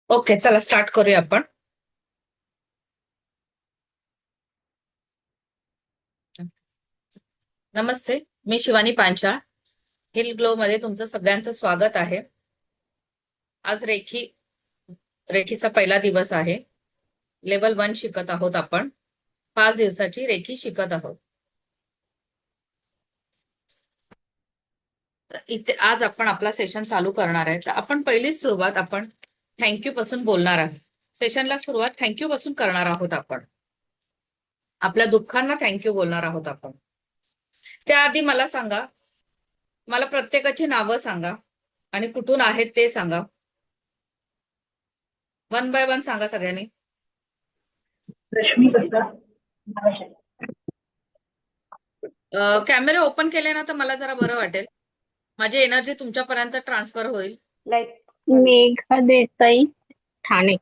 Okay, चला start करूया आपण. नमस्ते, मी शिवानी पांचाळ. हिल ग्लो मध्ये तुमचं सगळ्यांचं स्वागत आहे. आज रेखीचा पहिला दिवस आहे. लेवल 1 शिकत आहोत आपण. 5 दिवसाची रेखी शिकत आहोत. तर इथे आज आपण आपला सेशन चालू करणार आहे. तर आपण पहिलीच सुरुवात आपण थँक्यू पासून बोलणार आहोत. सेशनला सुरुवात थँक्यू पासून करणार आहोत आपण. आपल्या दुःखांना थँक्यू बोलणार आहोत आपण. त्याआधी मला सांगा, मला प्रत्येकाची नावं सांगा आणि कुठून आहेत ते सांगा. 1 बाय 1 सांगा सगळ्यांनी. रश्मी गुप्ता. कॅमेरे ओपन केले ना तर मला जरा बरं वाटेल. माझी एनर्जी तुमच्यापर्यंत ट्रान्सफर होईल. मेघा देसाई, ठाणे.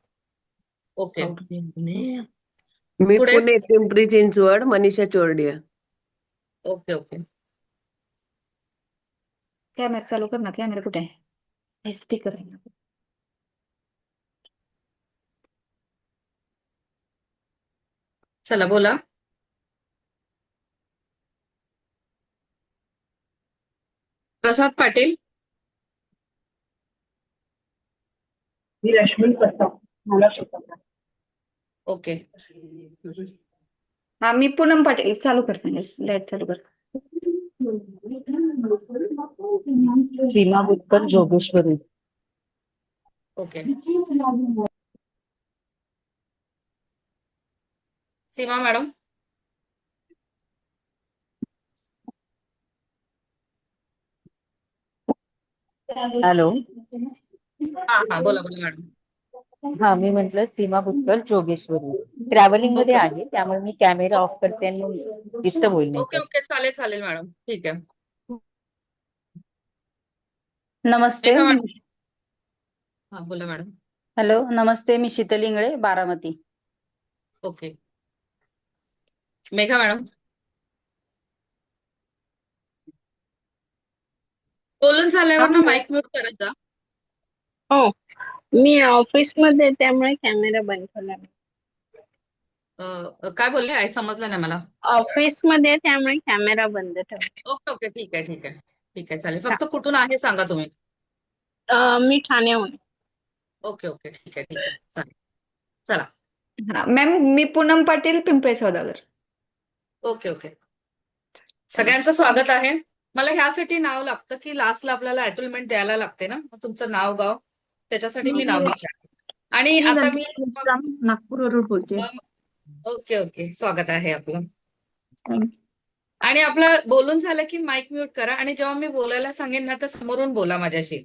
ओके. मी पुढे. Pune Pimpri Chinchwad Manisha Chordia. Okay okay. Camera चालू कर ना. कॅमेरा कुठे आहे? स्पीकर आहे. चला बोला. प्रसाद पाटील. मी रश्मी गुप्ता, मला शिकवता. ओके. हा, मी पूनम पाटील. चालू कर, लाईट चालू कर. सीमा बुटकर, जोगेश्वरी. ओके. सीमा मॅडम. हॅलो. हा हा, बोला बोला मॅडम. हा, मी म्हंटल सीमा बुटकर, जोगेश्वरी. ट्रॅव्हलिंग मध्ये आहे, त्यामुळे मी कॅमेरा ऑफ करते आणि डिस्टर्ब होईल नाही ओके तर. ओके, चालेल चालेल मॅडम, ठीक आहे. नमस्ते. मेघा मॅडम. हा बोला मॅडम. हॅलो, नमस्ते. मी शीतल इंगळे, बारामती. ओके. मेघा मॅडम. बोलून झाल्यावर ना माईक म्यूट करत जा. हो, मी ऑफिस मध्ये, त्यामुळे कॅमेरा बंद केला. काय बोलले आहे समजलं नाही मला. ऑफिस मध्ये, त्यामुळे कॅमेरा बंद ठेवा. ओके ओके, ठीक आहे ठीक आहे ठीक आहे, चालेल. फक्त कुठून आहे सांगा तुम्ही. मी ठाण्याहून. ओके ओके, ठीक आहे ठीक आहे, चालेल. चला. हा मॅम, मी पूनम पाटील, पिंपळे सौदागर. Okay okay. सगळ्यांचं स्वागत आहे. मला ह्यासाठी नाव लागतं की लास्टला आपल्याला अॅटोलमेंट द्यायला लागते ना, मग तुमचं नाव गाव त्याच्यासाठी मी नाव विचारते. आणि आता मी नागपूरवरून बोलते. ओके ओके, स्वागत आहे आपलं. आणि आपलं बोलून झालं की माईक म्यूट करा आणि जेव्हा मी बोलायला सांगेन ना तर समोरून बोला माझ्याशी.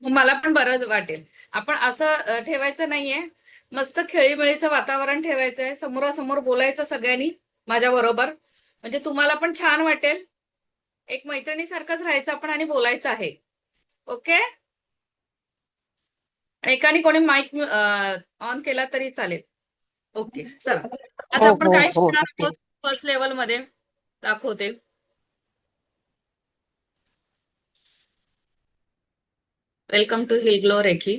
मला पण बरं वाटेल. आपण असं ठेवायचं नाहीये, मस्त खेळीमेळीचं वातावरण ठेवायचंय, समोरासमोर बोलायचं सगळ्यांनी माझ्या बरोबर, म्हणजे तुम्हाला पण छान वाटेल. एक मैत्रिणीसारखंच राहायचं आपण आणि बोलायचं आहे. ओके. एकाने कोणी माईक ऑन केला तरी चालेल. ओके, चला. आज हो आपण हो काय हो, शिकणार ओके. आहोत फर्स्ट लेवल मध्ये दाखवते. वेलकम टू हिल ग्लो रेखी.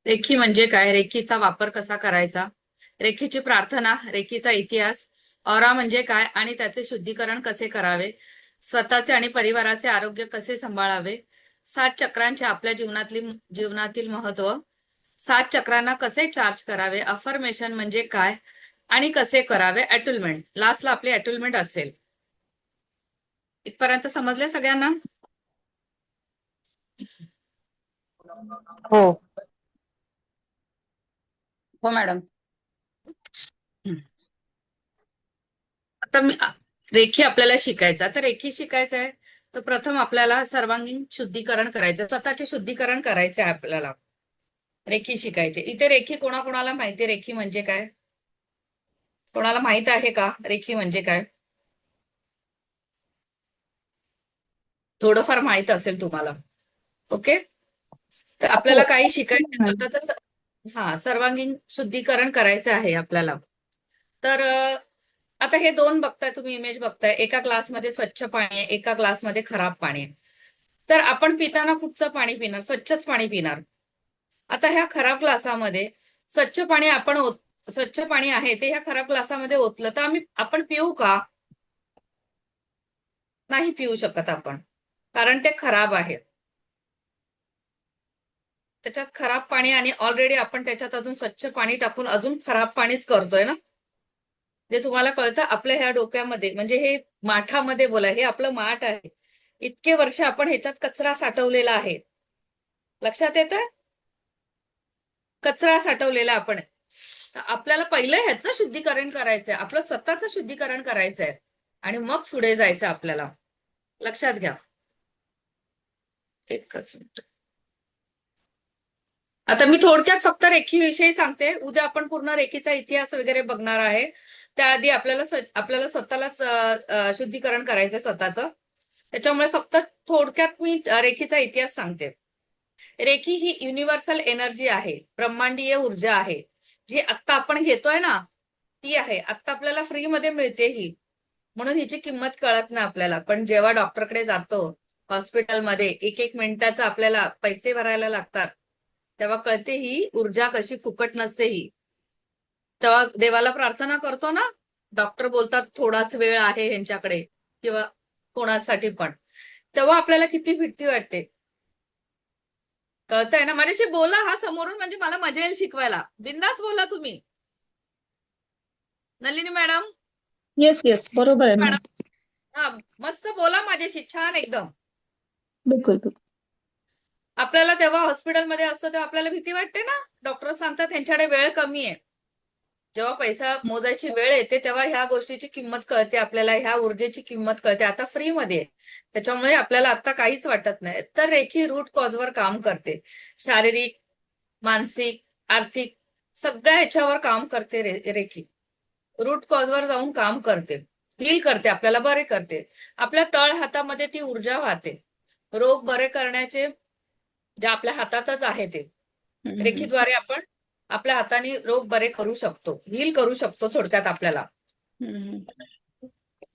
रेखी म्हणजे काय, रेखीचा वापर कसा करायचा, रेखीची प्रार्थना, रेखीचा इतिहास, ऑरा म्हणजे काय आणि त्याचे शुद्धीकरण कसे करावे, स्वतःचे आणि परिवाराचे आरोग्य कसे सांभाळावे, 7 चक्रांचे आपल्या जीवनातील महत्व, 7 चक्रांना कसे चार्ज करावे, अफर्मेशन म्हणजे काय आणि कसे करावे, अॅटुलमेंट. लास्टला आपली अॅटुलमेंट असेल. इथपर्यंत समजले सगळ्यांना? हो हो मॅडम. आता रेखी आपल्याला शिकायचं. तर रेखी शिकायचं आहे तर प्रथम आपल्याला सर्वांगीण शुद्धीकरण करायचं, स्वतःचे शुद्धीकरण करायचं आहे आपल्याला. रेखी शिकायचे. इथे रेखी कोणाकोणाला माहिती, रेखी म्हणजे काय? कोणाला माहित आहे का रेखी म्हणजे काय? थोडंफार माहित असेल तुम्हाला. ओके. तर आपल्याला काही शिकायचं, स्वतःच सर्वांगीण शुद्धीकरण करायचं आहे आपल्याला. तर आता हे 2 बघताय तुम्ही, इमेज बघताय. एका ग्लासमध्ये स्वच्छ पाणी आहे, एका ग्लासमध्ये खराब पाणी आहे. तर आपण पिताना कुठचं पाणी पिणार? स्वच्छच पाणी पिणार. आता ह्या खराब ग्लासामध्ये स्वच्छ पाणी स्वच्छ पाणी आहे ते ह्या खराब ग्लासामध्ये ओतलं तर आपण पिऊ का? नाही पिऊ शकत आपण, कारण ते खराब आहे. त्याच्यात खराब पाणी आणि ऑलरेडी आपण त्याच्यात अजून स्वच्छ पाणी टाकून अजून खराब पाणीच करतोय ना. जे तुम्हाला कळतं आपल्या ह्या डोक्यामध्ये, म्हणजे हे माठामध्ये बोला, हे आपलं माठ आहे. इतके वर्ष आपण ह्याच्यात कचरा साठवलेला आहे. लक्षात येतंय? कचरा साठवलेला आपण. आपल्याला पहिलं ह्याचं शुद्धीकरण करायचंय, आपलं स्वतःचं शुद्धीकरण करायचंय आणि मग पुढे जायचं आपल्याला. लक्षात घ्या. एकच मिनिट. आता मी थोडक्यात फक्त रेखीविषयी सांगते. उद्या आपण पूर्ण रेखीचा इतिहास वगैरे बघणार आहे. त्याआधी आपल्याला स्वतःलाच शुद्धीकरण करायचंय स्वतःचं. त्याच्यामुळे फक्त थोडक्यात मी रेखीचा इतिहास सांगते. रेखी ही युनिव्हर्सल एनर्जी आहे, ब्रह्मांडीय ऊर्जा आहे, जी आत्ता आपण घेतोय ना ती आहे. आत्ता आपल्याला फ्रीमध्ये मिळते ही, म्हणून हिची किंमत कळत नाही आपल्याला. पण जेव्हा डॉक्टरकडे जातो, हॉस्पिटलमध्ये एक एक मिनिटाचं आपल्याला पैसे भरायला लागतात, तेव्हा कळते ही ऊर्जा कशी फुकट नसते ही. तेव्हा देवाला प्रार्थना करतो ना, डॉक्टर बोलतात थोडाच वेळ आहे ह्यांच्याकडे किंवा कोणासाठी पण, तेव्हा आपल्याला किती भीती वाटते. कळतंय ना? माझ्याशी बोला हा समोरून, म्हणजे मला मजा येईल शिकवायला. बिंदास बोला तुम्ही. नलिनी मॅडम, येस येस बरोबर आहे मॅम. मॅडम हा मस्त बोला माझ्याशी, छान एकदम. बिलकुल बिलकुल. आपल्याला तेव्हा हॉस्पिटलमध्ये असतो तेव्हा आपल्याला भीती वाटते ना. डॉक्टर सांगतात त्यांच्याकडे वेळ कमी आहे. जेव्हा पैसा मोजायची वेळ येते तेव्हा ह्या गोष्टीची किंमत कळते आपल्याला, ह्या ऊर्जेची किंमत कळते. आता फ्रीमध्ये आहे, त्याच्यामुळे आपल्याला आता काहीच वाटत नाही. तर रेखी रूट कॉजवर काम करते. शारीरिक, मानसिक, आर्थिक सगळ्या ह्याच्यावर काम करते रेखी. रूट कॉजवर जाऊन काम करते, हील करते, आपल्याला बरे करते. आपल्या तळ हातामध्ये ती ऊर्जा वाहते. रोग बरे करण्याचे जे आपल्या हातातच आहे ते रेखीद्वारे आपण आपल्या हाताने रोग बरे करू शकतो, हील करू शकतो थोडक्यात आपल्याला.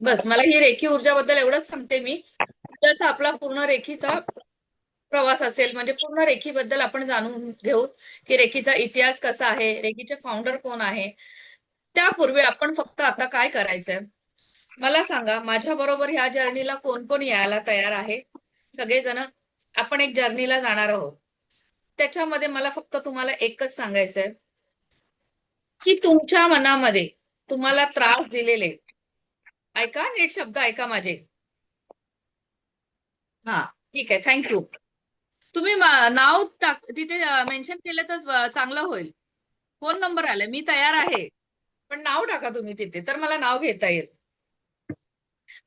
बस मला ही रेखी ऊर्जाबद्दल एवढंच सांगते मी. उद्याचा आपला पूर्ण रेखीचा प्रवास असेल, म्हणजे पूर्ण रेखीबद्दल आपण जाणून घेऊ की रेखीचा इतिहास कसा आहे, रेखीचे फाउंडर कोण आहे. त्यापूर्वी आपण फक्त आता काय करायचंय मला सांगा. माझ्या बरोबर ह्या जर्नीला कोण कोण यायला तयार आहे? सगळेजण आपण एक जर्नीला जाणार आहोत. त्याच्यामध्ये मला फक्त तुम्हाला एकच सांगायचंय की तुमच्या मनामध्ये तुम्हाला त्रास दिलेले, ऐका नीट शब्द ऐका माझे. हा ठीक आहे, थँक्यू. तुम्ही नाव तिथे मेन्शन केलं तर चांगलं होईल. फोन नंबर आलाय, मी तयार आहे, पण नाव टाका तुम्ही तिथे, तर मला नाव घेता येईल.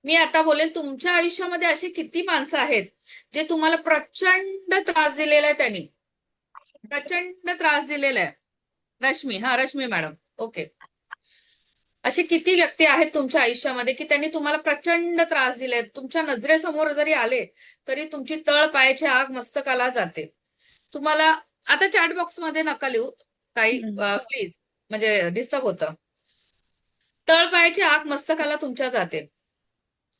मी आता बोलेल तुमच्या आयुष्यामध्ये अशी किती माणसं आहेत जे तुम्हाला प्रचंड त्रास दिलेला आहे, त्यांनी प्रचंड त्रास दिलेला आहे. Rashmi madam, okay. असे किती व्यक्ती आहेत तुमच्या आयुष्यामध्ये की त्यांनी तुम्हाला प्रचंड त्रास दिले? तुमच्या नजरेसमोर जरी आले तरी तुमची तळ पायाची आग मस्तकाला जाते. तुम्हाला आता चॅट बॉक्स मध्ये नका लिहू काही प्लीज, म्हणजे डिस्टर्ब होतं. तळ पायाची आग मस्तकाला तुमच्या जाते.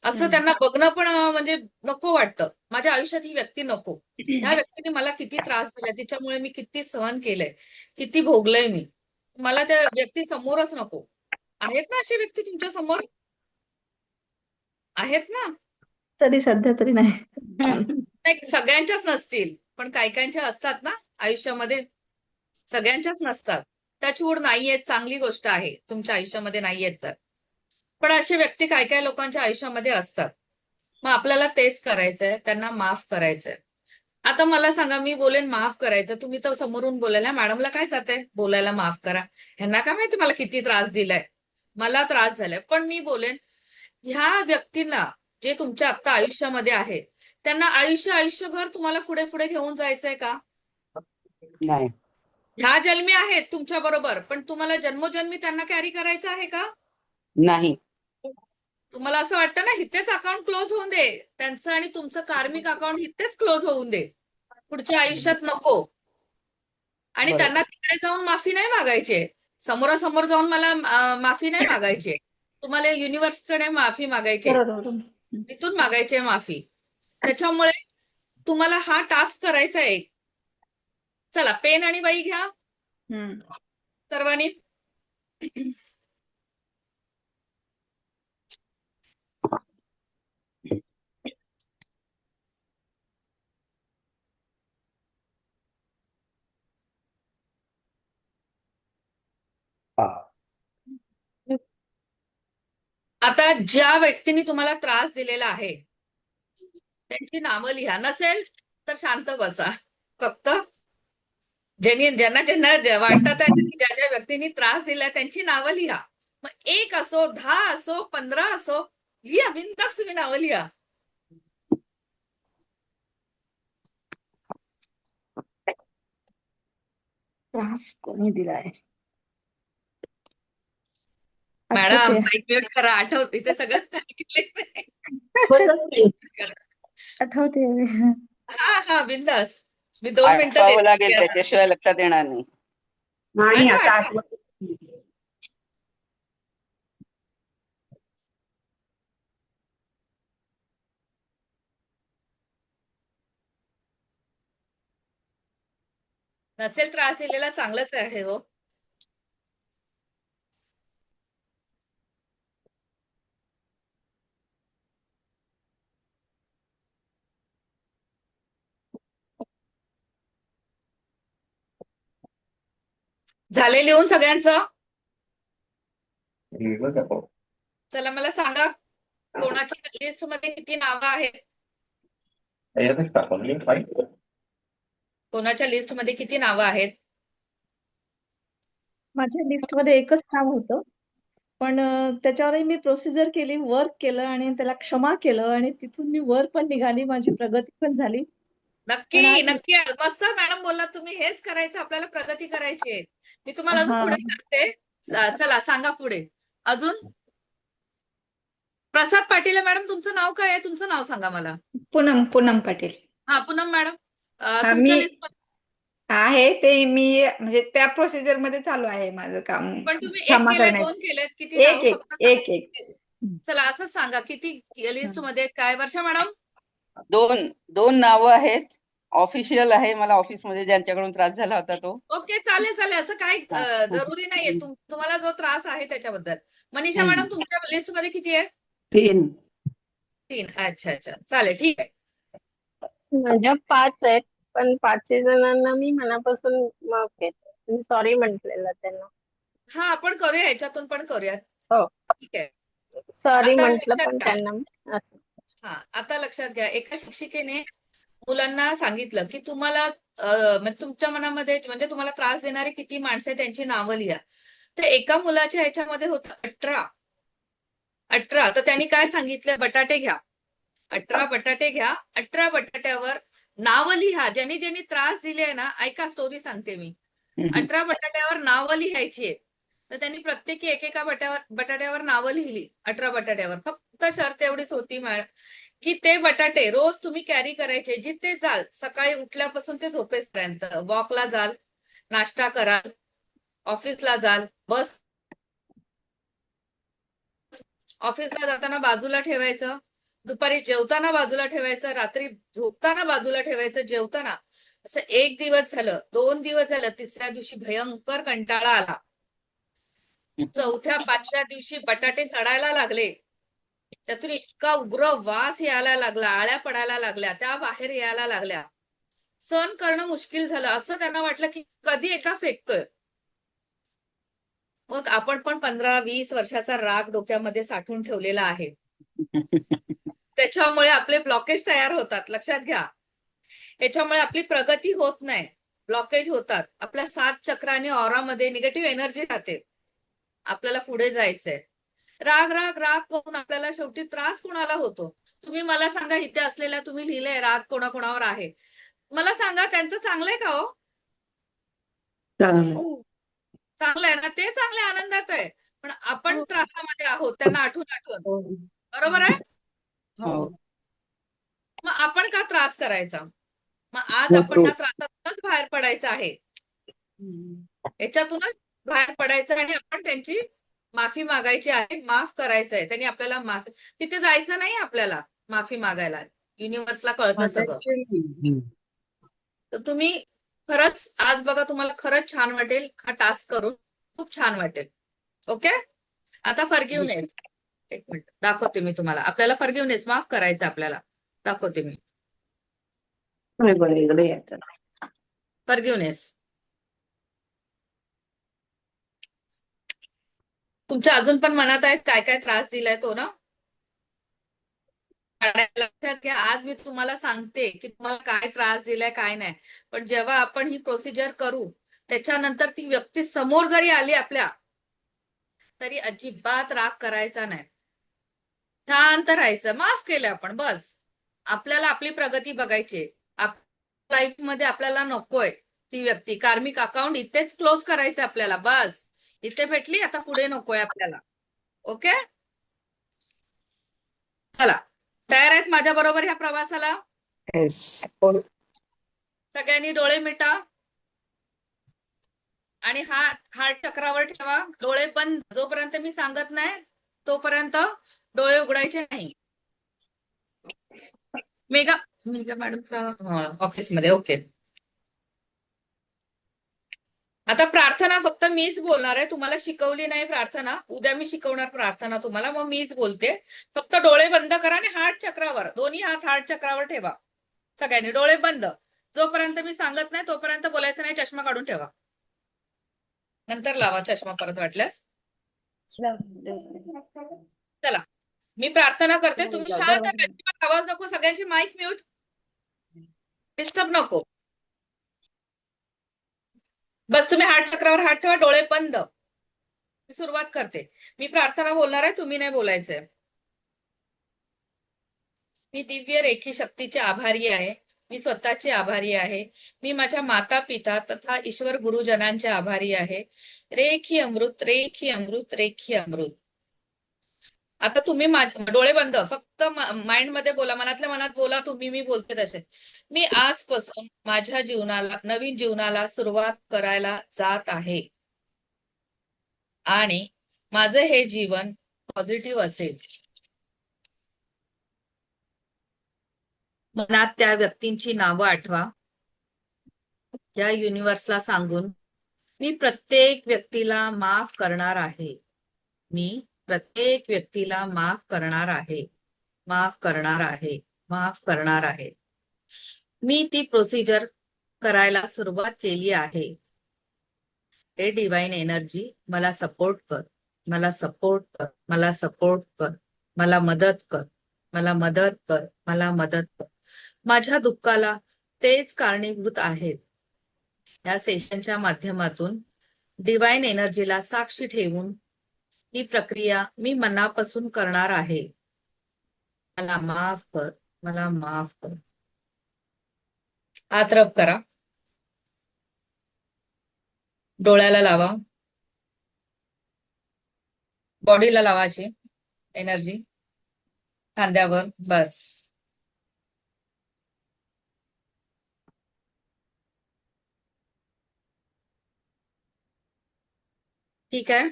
असं त्यांना बघणं पण म्हणजे नको वाटतं. माझ्या आयुष्यात ही व्यक्ती नको. ह्या व्यक्तीने मला किती त्रास दिला, तिच्यामुळे मी किती सहन केलंय, किती भोगलंय मी. मला त्या व्यक्ती समोरच नको. आहेत ना अशी व्यक्ती तुमच्या समोर? आहेत ना? तरी सध्या तरी नाही. नाही, सगळ्यांच्याच नसतील, पण काही काहींच्या असतात ना आयुष्यामध्ये. सगळ्यांच्याच नसतात. टचवूड नाहीयेत, चांगली गोष्ट आहे तुमच्या आयुष्यामध्ये नाहीयेत तर. पण अशी व्यक्ती काय काय लोकांच्या आयुष्यामध्ये असतात. मग आपल्याला तेच करायचंय, त्यांना माफ करायचंय. आता मला सांगा, मी बोलेन माफ करायचं, तुम्ही तर समोरून बोलायला मॅडमला काय जाते बोलायला माफ करा, ह्यांना काय माहिती मला किती त्रास दिलाय, मला त्रास झालाय. पण मी बोलेन ह्या व्यक्तींना जे तुमच्या आता आयुष्यामध्ये आहे त्यांना आयुष्यभर तुम्हाला पुढे पुढे घेऊन जायचंय का? नाही. ह्या जन्मी आहेत तुमच्या बरोबर, पण तुम्हाला जन्मोजन्मी त्यांना कॅरी करायचं आहे का? नाही. तुम्हाला असं वाटतं ना इथेच अकाउंट क्लोज होऊन दे, त्यांचं आणि तुमचं कार्मिक अकाउंट इथेच क्लोज होऊन दे, पुढच्या आयुष्यात नको. आणि बरोबर. त्यांना तिकडे जाऊन माफी नाही मागायची, समोरासमोर जाऊन मला माफी नाही मागायची. तुम्हाला युनिव्हर्सकडे माफी मागायची, बरोबर. तिथून मागायची माफी. त्याच्यामुळे तुम्हाला हा टास्क करायचा आहे. चला पेन आणि वही घ्या सर्वांनी. आता ज्या व्यक्तीने तुम्हाला त्रास दिलेला आहे त्यांची नावं लिहा. नसेल तर शांत बसा. फक्त ज्यांना वाटतात आहे की ज्या ज्या व्यक्तींनी त्रास दिलाय त्यांची नावं लिहा. मग 1 असो, 10 असो, 15 असो, लिहा. बिनधास्त तुम्ही नावं लिहा. त्रास कोणी दिलाय मॅडम आठवते माईक म्यूट करा. आठवत इथे सगळं ऐकलंय. आठवते हा बिंदास. मी 2 मिनिटं आठवावं देते. लागेल, त्याच्याशिवाय लक्षात येणार नाही. नाही आठवा, आता आठवा. आठवत नाही. नसेल त्रास दिलेला चांगलंच आहे हो. झाले लिहून सगळ्यांचं? चला मला सांगा कोणाच्या लिस्ट मध्ये किती नावं आहेत? कोणाच्या लिस्ट मध्ये किती नावं आहेत? माझ्या लिस्टमध्ये एकच नाव होतं पण त्याच्यावरही मी प्रोसिजर केली, वर्क केलं आणि त्याला क्षमा केलं आणि तिथून मी वर पण निघाली, माझी प्रगती पण झाली. पण नक्की आज नक्की मस्त मॅडम बोललात तुम्ही. हेच करायचं आपल्याला, प्रगती करायची आहे. मी तुम्हाला अजून हा पुढे सांगते. चला सांगा पुढे अजून. प्रसाद पाटील आहे मॅडम. तुमचं नाव काय आहे? तुमचं नाव सांगा मला. पूनम पाटील हा पूनम मॅडम. हा तुमच्या मी लिस्ट आहे ते मी म्हणजे त्या प्रोसिजर मध्ये चालू आहे माझं काम पण तुम्ही 1 क्षमा केलंय, करण्याचं 2 केलेत, किती एक नावं एक फक्त सांगा. एक एक चला असंच सांगा किती लिस्ट मध्ये आहेत, काय. वर्षा मॅडम 2 नावं आहेत. ऑफिशियल आहे, मला ऑफिसमध्ये ज्यांच्याकडून त्रास झाला होता तो. ओके चालेल चालेल. असं काही जरुरी नाहीये. तुम्हाला जो त्रास आहे त्याच्याबद्दल. मनीषा हम्म. मॅडम तुमच्या लिस्ट मध्ये किती आहे? 3. 3. अच्छा अच्छा चालेल ठीक आहे. माझ्या 5 आहेत, पण 5 जणांना मी मनापासून माफ केलं. सॉरी म्हटलेलं त्यांना. हा आपण करूया, ह्याच्यातून पण करूया. हो, ठीक आहे. सॉरी आता म्हटलं लक्षात पण घ्या. त्यांना असं. हा आता लक्षात घ्या. एका शिक्षिकेने मुलांना सांगितलं की तुम्हाला म्हणजे तुमच्या मनामध्ये म्हणजे तुम्हाला त्रास देणारी किती माणसं आहेत त्यांची नावं लिहा. तर एका मुलाच्या ह्याच्यामध्ये होतं 18. तर त्यांनी काय सांगितलं? बटाटे घ्या. 18 बटाटे घ्या. 18 बटाट्यावर नावं लिहा. ज्यांनी ज्यांनी त्रास दिले ना, ऐका स्टोरी सांगते मी. 18 बटाट्यावर नावं लिहायची आहेत. तर त्यांनी प्रत्येकी एकेका बटाट्यावर नावं लिहिली. 18 बटाट्यावर. फक्त शर्त एवढीच होती की ते बटाटे रोज तुम्ही कॅरी करायचे. जिथे जाल, सकाळी उठल्यापासून ते झोपेपर्यंत. वॉकला जाल, नाश्ता कराल, ऑफिसला जाल, ऑफिसला जाताना बाजूला ठेवायचं, दुपारी जेवताना बाजूला ठेवायचं, रात्री झोपताना बाजूला ठेवायचं, जेवताना. असं 1 दिवस झालं, 2 दिवस झालं, 3ऱ्या दिवशी भयंकर कंटाळा आला. 4थ्या 5व्या दिवशी बटाटे सडायला लागले. त्यातून इतका उग्र वास यायला लागला, आळ्या पडायला लागल्या, त्या बाहेर यायला लागल्या. सहन करणं मुश्किल झालं. असं त्यांना वाटलं की कधी एकदा फेकतोय. मग आपण पण 15-20 वर्षाचा राग डोक्यामध्ये साठवून ठेवलेला आहे. त्याच्यामुळे आपले ब्लॉकेज तयार होतात. लक्षात घ्या. याच्यामुळे आपली प्रगती होत नाही, ब्लॉकेज होतात. आपल्या 7 चक्र आणि ऑरामध्ये निगेटिव्ह एनर्जी राहते. आपल्याला पुढे जायचंय. राग राग राग करून आपल्याला शेवटी त्रास कोणाला होतो? तुम्ही मला सांगा, इथे असलेल्या तुम्ही लिहिलंय राग कोणाकोणावर आहे. मला सांगा त्यांचं चांगलंय का हो? चांगलं आहे ना, ते चांगल्या आनंदात आहे. पण आपण त्रासामध्ये आहोत त्यांना आठवून आठवून. बरोबर आहे? हो. मग आपण का त्रास करायचा? मग आज आपण ह्या त्रासातूनच बाहेर पडायचं आहे. याच्यातूनच बाहेर पडायचं आणि आपण त्यांची माफी मागायची आहे. माफ करायचंय. त्यांनी आपल्याला तिथे जायचं नाही आपल्याला माफी मागायला. युनिव्हर्सला कळतं माझा सगळं. actually तर तुम्ही खरंच आज बघा, तुम्हाला खरंच छान वाटेल हा टास्क करून, खूप छान वाटेल. ओके, आता फॉरगिव्हनेस. एक मिनिट दाखवते मी तुम्हाला. आपल्याला फॉरगिव्हनेस, माफ करायचं आपल्याला, दाखवते मी. बरं इकडे यायचं. फॉरगिव्हनेस. तुमच्या अजून पण मनात आहेत काय काय त्रास दिलाय तो ना? आणि लक्षात घ्या, आज मी तुम्हाला सांगते की तुम्हाला काय त्रास दिलाय काय नाही, पण जेव्हा आपण ही प्रोसिजर करू त्याच्यानंतर ती व्यक्ती समोर जरी आली आपल्या, तरी अजिबात राग करायचा नाही. शांत राहायचं. माफ केलं आपण, बस. आपल्याला आपली प्रगती बघायची. लाईफ मध्ये आपल्याला नकोय ती व्यक्ती. कार्मिक अकाउंट इथेच क्लोज करायचं आपल्याला, बस. इथे भेटली, आता पुढे नकोय आपल्याला. ओके, चला, तयार आहेत माझ्या बरोबर ह्या प्रवासाला? सगळ्यांनी डोळे मिटा आणि हार्ट चक्रावर ठेवा. डोळे बंद. जोपर्यंत मी सांगत नाही तोपर्यंत डोळे उघडायचे नाही. मेगा मेगा मॅडमचा ऑफिसमध्ये. ओके, आता प्रार्थना फक्त मीच बोलणार आहे. तुम्हाला शिकवली नाही प्रार्थना, उद्या मी शिकवणार प्रार्थना तुम्हाला, मग मीच बोलते. फक्त डोळे बंद करा आणि हार्ट चक्रावर, दोन्ही हात हार्ट चक्रावर ठेवा. सगळ्यांनी डोळे बंद. जोपर्यंत मी सांगत नाही तोपर्यंत बोलायचं नाही. चष्मा काढून ठेवा, नंतर लावा चष्मा परत वाटल्यास. चला, मी प्रार्थना करते. तुम्ही शांत राहा, अजिबात आवाज नको. सगळ्यांची माईक म्यूट, डिस्टर्ब नको. बस तुम्ही हार्ट चक्रावर हात ठेवा, डोळे बंद. मी सुरुवात करते. मी प्रार्थना बोलणार आहे, तुम्ही नाही बोलायचंय. मी दिव्य रेखी शक्तीचे आभारी आहे. मी स्वतःचे आभारी आहे. मी माझ्या माता पिता तथा ईश्वर गुरुजनांचे आभारी आहे. रेखी अमृत, रेखी अमृत, रेखी अमृत. आता तुम्ही डोळे बंद, फक्त माइंड मध्ये बोला, मनातल्या मनात बोला तुम्ही. मी बोलते तसे. मी आजपासून माझ्या जीवनाला, नवीन जीवनाला सुरुवात करायला जात आहे आणि माझं हे जीवन पॉझिटिव्ह असेल. मनात त्या व्यक्तींची नावं आठवा. या युनिव्हर्सला सांगून मी प्रत्येक व्यक्तीला माफ करणार आहे. मी प्रत्येक व्यक्तीला माफ करणार आहे, माफ करणार आहे, माफ करणार आहे. मी ती प्रोसिजर करायला सुरुवात केली आहे. हे डिवाइन एनर्जी मला सपोर्ट कर, मला सपोर्ट कर, मला सपोर्ट कर, मला मदत कर, मला मदत कर, मला मदत कर. माझ्या दुःखाला तेच कारणीभूत आहेत. या सेशनच्या माध्यमातून डिवाइन एनर्जीला साक्षी ठेवून ही प्रक्रिया मी मनापासून करणार आहे. मला माफ कर, मला माफ कर. हात रब करा, डोळ्याला लावा, बॉडीला लावा अशी एनर्जी, खांद्यावर. बस. ठीक आहे.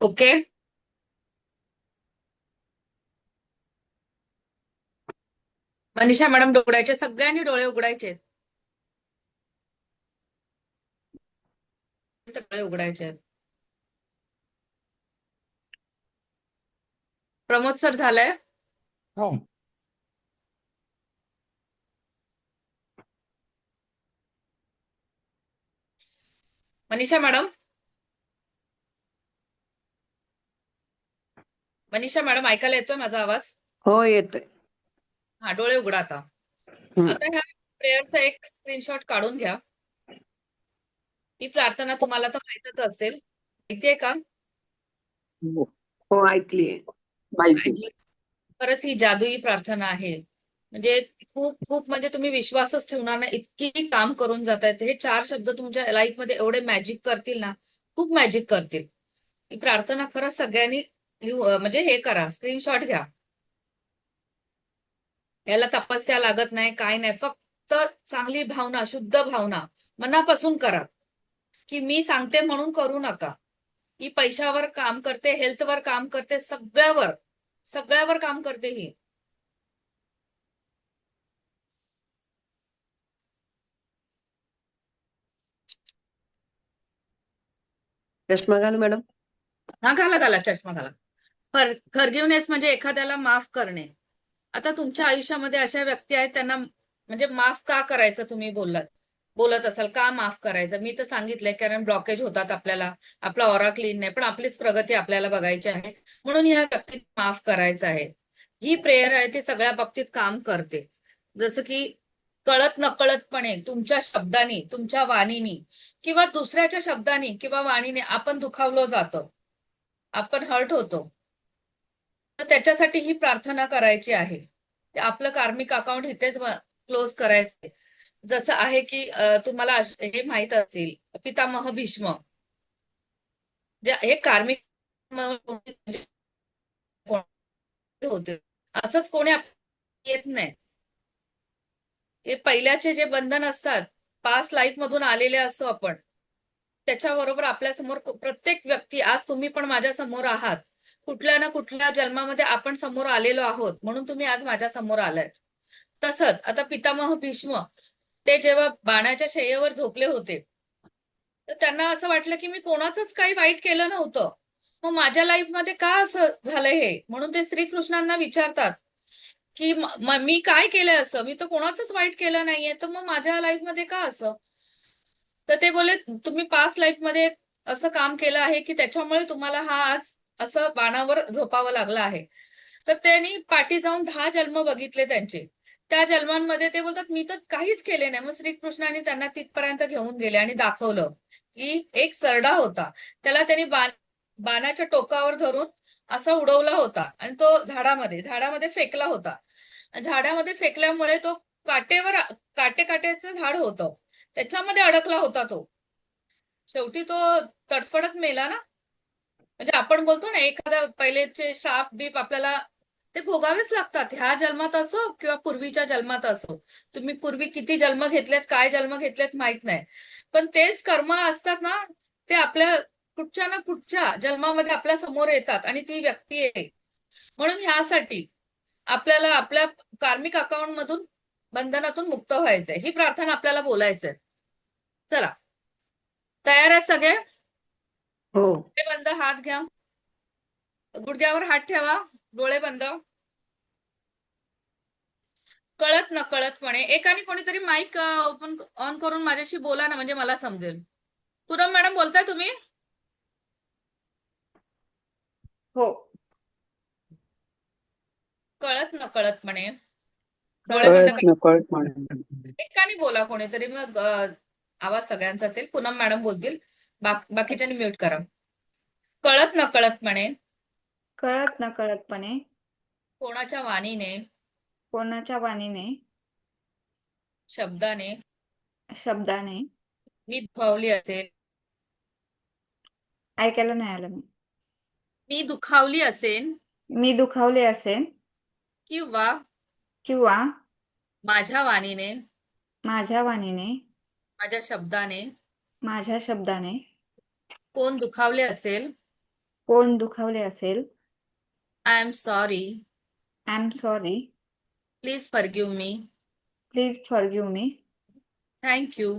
ओके, मनीषा मॅडम उघडायचे, सगळ्यांनी डोळे उघडायचे. डोळे उघडायचे. प्रमोद सर झालंय? हो. मनीषा मॅडम, मनीषा मॅडम ऐकायला येतोय माझा आवाज? हो येतोय. हा, डोळे उघडा आता. आता ह्या प्रेयरचा एक स्क्रीनशॉट काढून घ्या. ही प्रार्थना तुम्हाला तर माहितच असेल, माहितीये का? हो ऐकलीये. माहिती. खरंच ही जादुई प्रार्थना आहे. म्हणजे खूप खूप, म्हणजे तुम्ही विश्वासच ठेवणार नाही, इतकी काम करून जात आहेत. हे 4 शब्द तुमच्या लाईफ मध्ये एवढे मॅजिक करतील ना, खूप मॅजिक करतील. ही प्रार्थना खरंच सगळ्यांनी म्हणजे हे करा, स्क्रीनशॉट घ्या. याला तपस्या लागत नाही, काय नाही. फक्त चांगली भावना, शुद्ध भावना मनापासून करा. की मी सांगते म्हणून करू नका. ही पैशावर काम करते, हेल्थवर काम करते, सगळ्यावर काम करते ही. चष्मा घाल मॅडम. हा, घाला चष्मा घाला. फॉरगिव्हनेस म्हणजे एखाद्याला माफ करणे. आता तुमच्या आयुष्यामध्ये अशा व्यक्ती आहेत, त्यांना म्हणजे माफ का करायचं तुम्ही बोलत असाल, का माफ करायचं? मी तर सांगितलंय, कारण ब्लॉकेज होतात आपल्याला, आपला ऑरा क्लीन नाही, पण आपलीच प्रगती आपल्याला बघायची आहे, म्हणून ह्या व्यक्तीत माफ करायचं आहे. ही प्रेयर आहे ती सगळ्या बाबतीत काम करते. जसं की कळत नकळतपणे तुमच्या शब्दांनी, तुमच्या वाणीनी किंवा दुसऱ्याच्या शब्दांनी किंवा वाणीने आपण दुखावलो जातो, आपण हर्ट होतो. तर त्याच्यासाठी ही प्रार्थना करायची आहे. आपलं कार्मिक अकाउंट इथेच क्लोज करायचंय. जसं आहे की तुम्हाला हे माहित असेल, पितामह भीष्म हे कार्मिक होते, असंच कोणी येत नाही. हे पहिल्याचे जे बंधन असतात, पास्ट लाईफ मधून आलेले असतो आपण, त्याच्याबरोबर आपल्या समोर प्रत्येक व्यक्ती, आज तुम्ही पण माझ्या समोर आहात, कुठल्या ना कुठल्या जन्मामध्ये आपण समोर आलेलो आहोत, म्हणून तुम्ही आज माझ्या समोर आलात. तसंच आता पितामह भीष्म ते जेव्हा बाणाच्या शय्येवर झोपले होते, तर त्यांना असं वाटलं की मी कोणाचंच काही वाईट केलं नव्हतं, मग माझ्या लाईफमध्ये का असं झालंय हे? म्हणून ते श्रीकृष्णांना विचारतात की मी काय केलंय असं? मी तर कोणाचंच वाईट केलं नाहीये, तर मग माझ्या लाईफमध्ये का असं? तर ते बोले, तुम्ही पास्ट लाईफमध्ये असं काम केलं आहे की त्याच्यामुळे तुम्हाला हा आज असं बाणावर झोपावं लागलं आहे. तर त्यांनी पाठी जाऊन 10 जन्म बघितले त्यांचे. त्या जन्मांमध्ये ते बोलतात मी तर काहीच केले नाही. मग श्रीकृष्णाने त्यांना तिथपर्यंत घेऊन गेले आणि दाखवलं की एक सरडा होता, त्याला त्यांनी बाणाच्या टोकावर धरून असा उडवला होता आणि तो झाडामध्ये फेकला होता. झाडामध्ये फेकल्यामुळे तो काटेचं झाड होतं, त्याच्यामध्ये अडकला होता तो. शेवटी तो तडफडत मेला ना. म्हणजे आपण बोलतो ना, एखाद्या पहिलेचे शाप बीप आपल्याला ते भोगावेच लागतात, ह्या जन्मात असो किंवा पूर्वीच्या जन्मात असो. तुम्ही पूर्वी किती जन्म घेतलेत, काय जन्म घेतलेत माहित नाही, पण तेच कर्म असतात ना, ते आपल्या कुठच्या ना कुठच्या जन्मामध्ये आपल्या समोर येतात आणि ती व्यक्ती आहे. म्हणून ह्यासाठी आपल्याला आपल्या कार्मिक अकाउंट मधून, बंधनातून मुक्त व्हायचंय. ही प्रार्थना आपल्याला बोलायचंय. चला, तयार आहेत सगळे? हो. डोळे बंद, हात घ्या, गुडघ्यावर हात ठेवा, डोळे बंद. कळत नकळतपणे एकाने कोणीतरी माईक ओपन ऑन करून माझ्याशी बोला ना, म्हणजे मला समजेल. पूनम मॅडम बोलताय तुम्ही? हो. कळत नकळतपणे डोळे बंद कळत करा. नकळत एकाने बोला कोणीतरी, मग आवाज सगळ्यांचा असेल. पूनम मॅडम बोलतील, बाकीच्यांनी म्यूट करा. कळत नकळतपणे कळत नकळतपणे कोणाच्या वाणीने, कोणाच्या वाणीने, शब्दाने शब्दाने, मी दुखावली असेल, ऐकायला नाही आलं मी. मी दुखावली असेल मी दुखावले असेल किंवा किंवा माझ्या वाणीने, माझ्या वाणीने, माझ्या शब्दाने माझ्या शब्दाने कोण दुखावले असेल, कोण दुखावले असेल, I am sorry, I am sorry, please forgive me, please forgive me, thank you,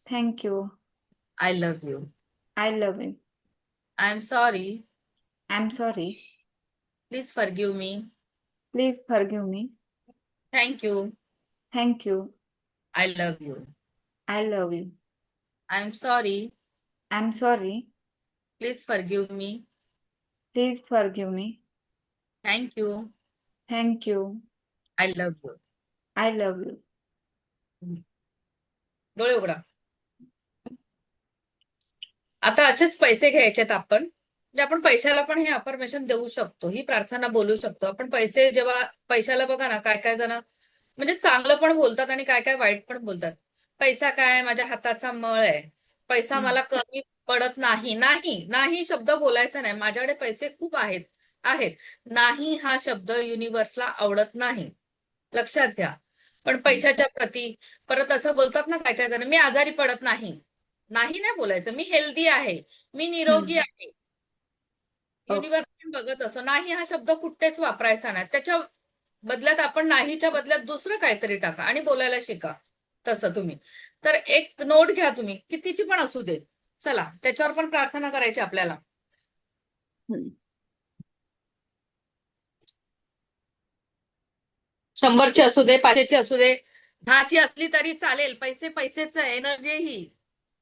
thank you, I love you, I love you, I am sorry, I am sorry, please forgive me, please forgive me, thank you, thank you, I love you, I love you, I am sorry, I am sorry, please forgive me, please forgive me, thank you, thank you, I love you. I love you. डोळे उघडा. आता असेच पैसे घ्यायचेत आपण, म्हणजे आपण पैशाला पण हे अफर्मेशन देऊ शकतो, ही प्रार्थना बोलू शकतो आपण. पैसे जेव्हा, पैशाला बघा ना, काय काय जण म्हणजे चांगलं पण बोलतात आणि काय काय वाईट पण बोलतात. पैसा काय माझ्या हाताचा मळ आहे, पैसा मला कमी पडत नाही. नाही शब्द बोलायचा नाही. माझ्याकडे पैसे खूप आहेत. नाही हा शब्द युनिव्हर्सला आवडत नाही, लक्षात घ्या. पण पैशाच्या प्रती परत असं बोलतात ना काय काय जण, मी आजारी पडत नाही. नाही बोलायचं मी हेल्दी आहे, मी निरोगी आहे. हो. युनिव्हर्स पण बघत असतो. नाही हा शब्द कुठेच वापरायचा नाही. त्याच्या बदल्यात आपण नाहीच्या बदल्यात दुसरं काहीतरी टाका आणि बोलायला शिका. तसं तुम्ही तर एक नोट घ्या तुम्ही, कितीची पण असू दे. चला त्याच्यावर पण प्रार्थना करायची आपल्याला. हम्म. 100ची असू दे, 500ची असू दे, 10ची असली तरी चालेल. पैसे पैसेच आहे, एनर्जी ही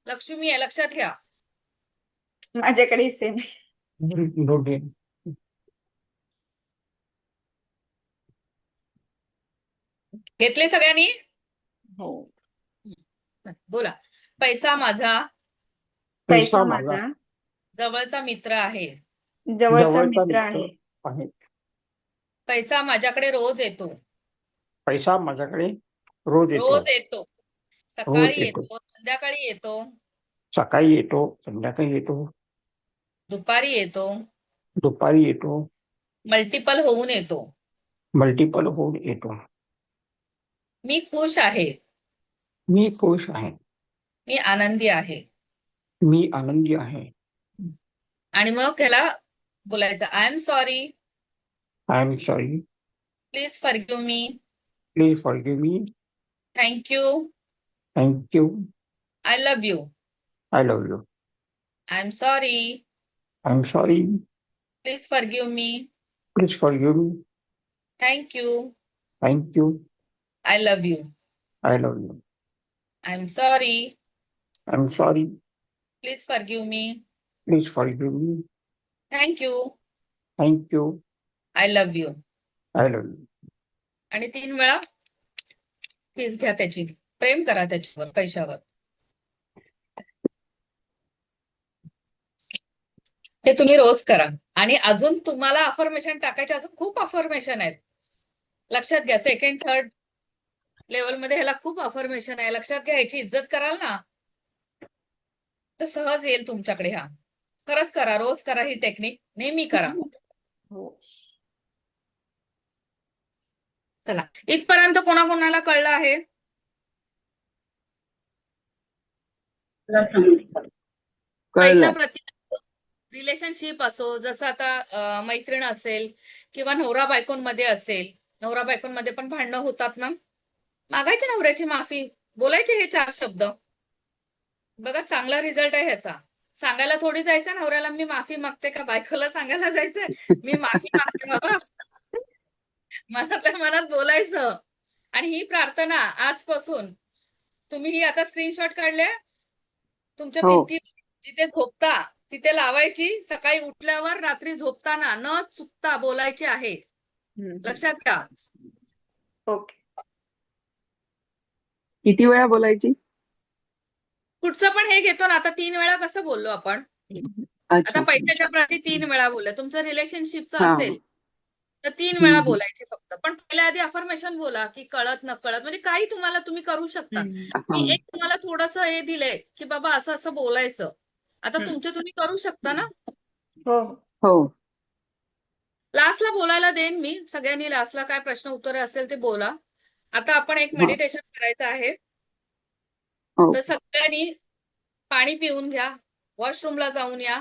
लक्ष्मी आहे, लक्षात घ्या. माझ्याकडे हिस्से नाही. दोघे. घेतले सगळ्यांनी? हो. बोला. पैसा माझा पैसा माझा जवळचा मित्र आहे. जवळचा मित्र आहे. आहे. पैसा माझ्याकडे रोज येतो. पैसा माझ्याकडे रोज येतो. रोज येतो. सकाळी येतो, संध्याकाळी येतो, सकाळी येतो, संध्याकाळी येतो, दुपारी येतो, दुपारी येतो, मल्टिपल होऊन येतो. मल्टिपल होऊन येतो. मी खुश आहे. मी खुश आहे. मी आनंदी आहे. मी आनंदी आहे. आणि मग त्याला बोलायचं I am sorry, I am sorry, please forgive me, please forgive me, thank you, thank you, I love you. I love you. I am sorry, I am sorry, please forgive me, please forgive me, thank you, thank you, I love you. I love you. I am sorry, I am sorry, please forgive me, please forgive me, thank you, thank you, I love you. I love you. आणि 3 वेळा किस घ्या त्याची, प्रेम करा त्याच्यावर, पैशावर. हे तुम्ही रोज करा. आणि अजून तुम्हाला अफर्मेशन टाकायचे, अजून खूप अफर्मेशन आहेत. लक्षात घ्या, 2nd, 3rd लेवलमध्ये ह्याला खूप अफर्मेशन आहे. लक्षात घ्या, ह्याची इज्जत कराल ना तर सहज येईल तुमच्याकडे. हा खरंच करा, रोज करा ही टेक्निक, नेहमी करा. हो. चला, इथपर्यंत कोणाकोणाला कळलं आहे? कळलं. पैशाप्रती रिलेशनशिप असो, जसं आता मैत्रीण असेल किंवा नवरा बायकोंमध्ये असेल, नवरा बायकोंमध्ये पण भांडणं होतात ना, मागायची नवऱ्याची माफी, बोलायचे हे 4 शब्द. बघा चांगला रिझल्ट आहे ह्याचा. सांगायला थोडी जायचं नवऱ्याला मी माफी मागते, का बायकोला सांगायला जायचंय मी माफी मागते बाबा. मनातल्या मनात बोलायचं. आणि ही प्रार्थना आजपासून तुम्ही ही आता स्क्रीनशॉट काढल्या, तुमच्या हो. भिंती जिथे झोपता तिथे लावायची. सकाळी उठल्यावर, रात्री झोपताना न चुकता बोलायची आहे. लक्षात घ्या. ओके. किती वेळा बोलायची? पुढचं पण हे घेतो ना, आता 3 वेळा कसं बोललो आपण, आता अच्छा. पैशाच्या प्रती 3 वेळा बोलले. तुमचं रिलेशनशिपचं हा. असेल तर 3 हम्म. वेळा बोलायचे फक्त. पण पहिल्या आधी अफर्मेशन बोला, की कळत नकळत, म्हणजे काही तुम्हाला तुम्ही करू शकता. मी हा. एक तुम्हाला थोडंसं हे दिलंय की बाबा असं असं बोलायचं. आता हम्म. तुमचे तुम्ही करू शकता ना. हो. हो. लास्टला बोलायला देईन मी. सगळ्यांनी लास्टला काय प्रश्न उत्तरे असेल ते बोला. आता आपण एक हा. मेडिटेशन करायचं आहे. हो. तर सगळ्यांनी पाणी पिऊन घ्या, वॉशरूमला जाऊन या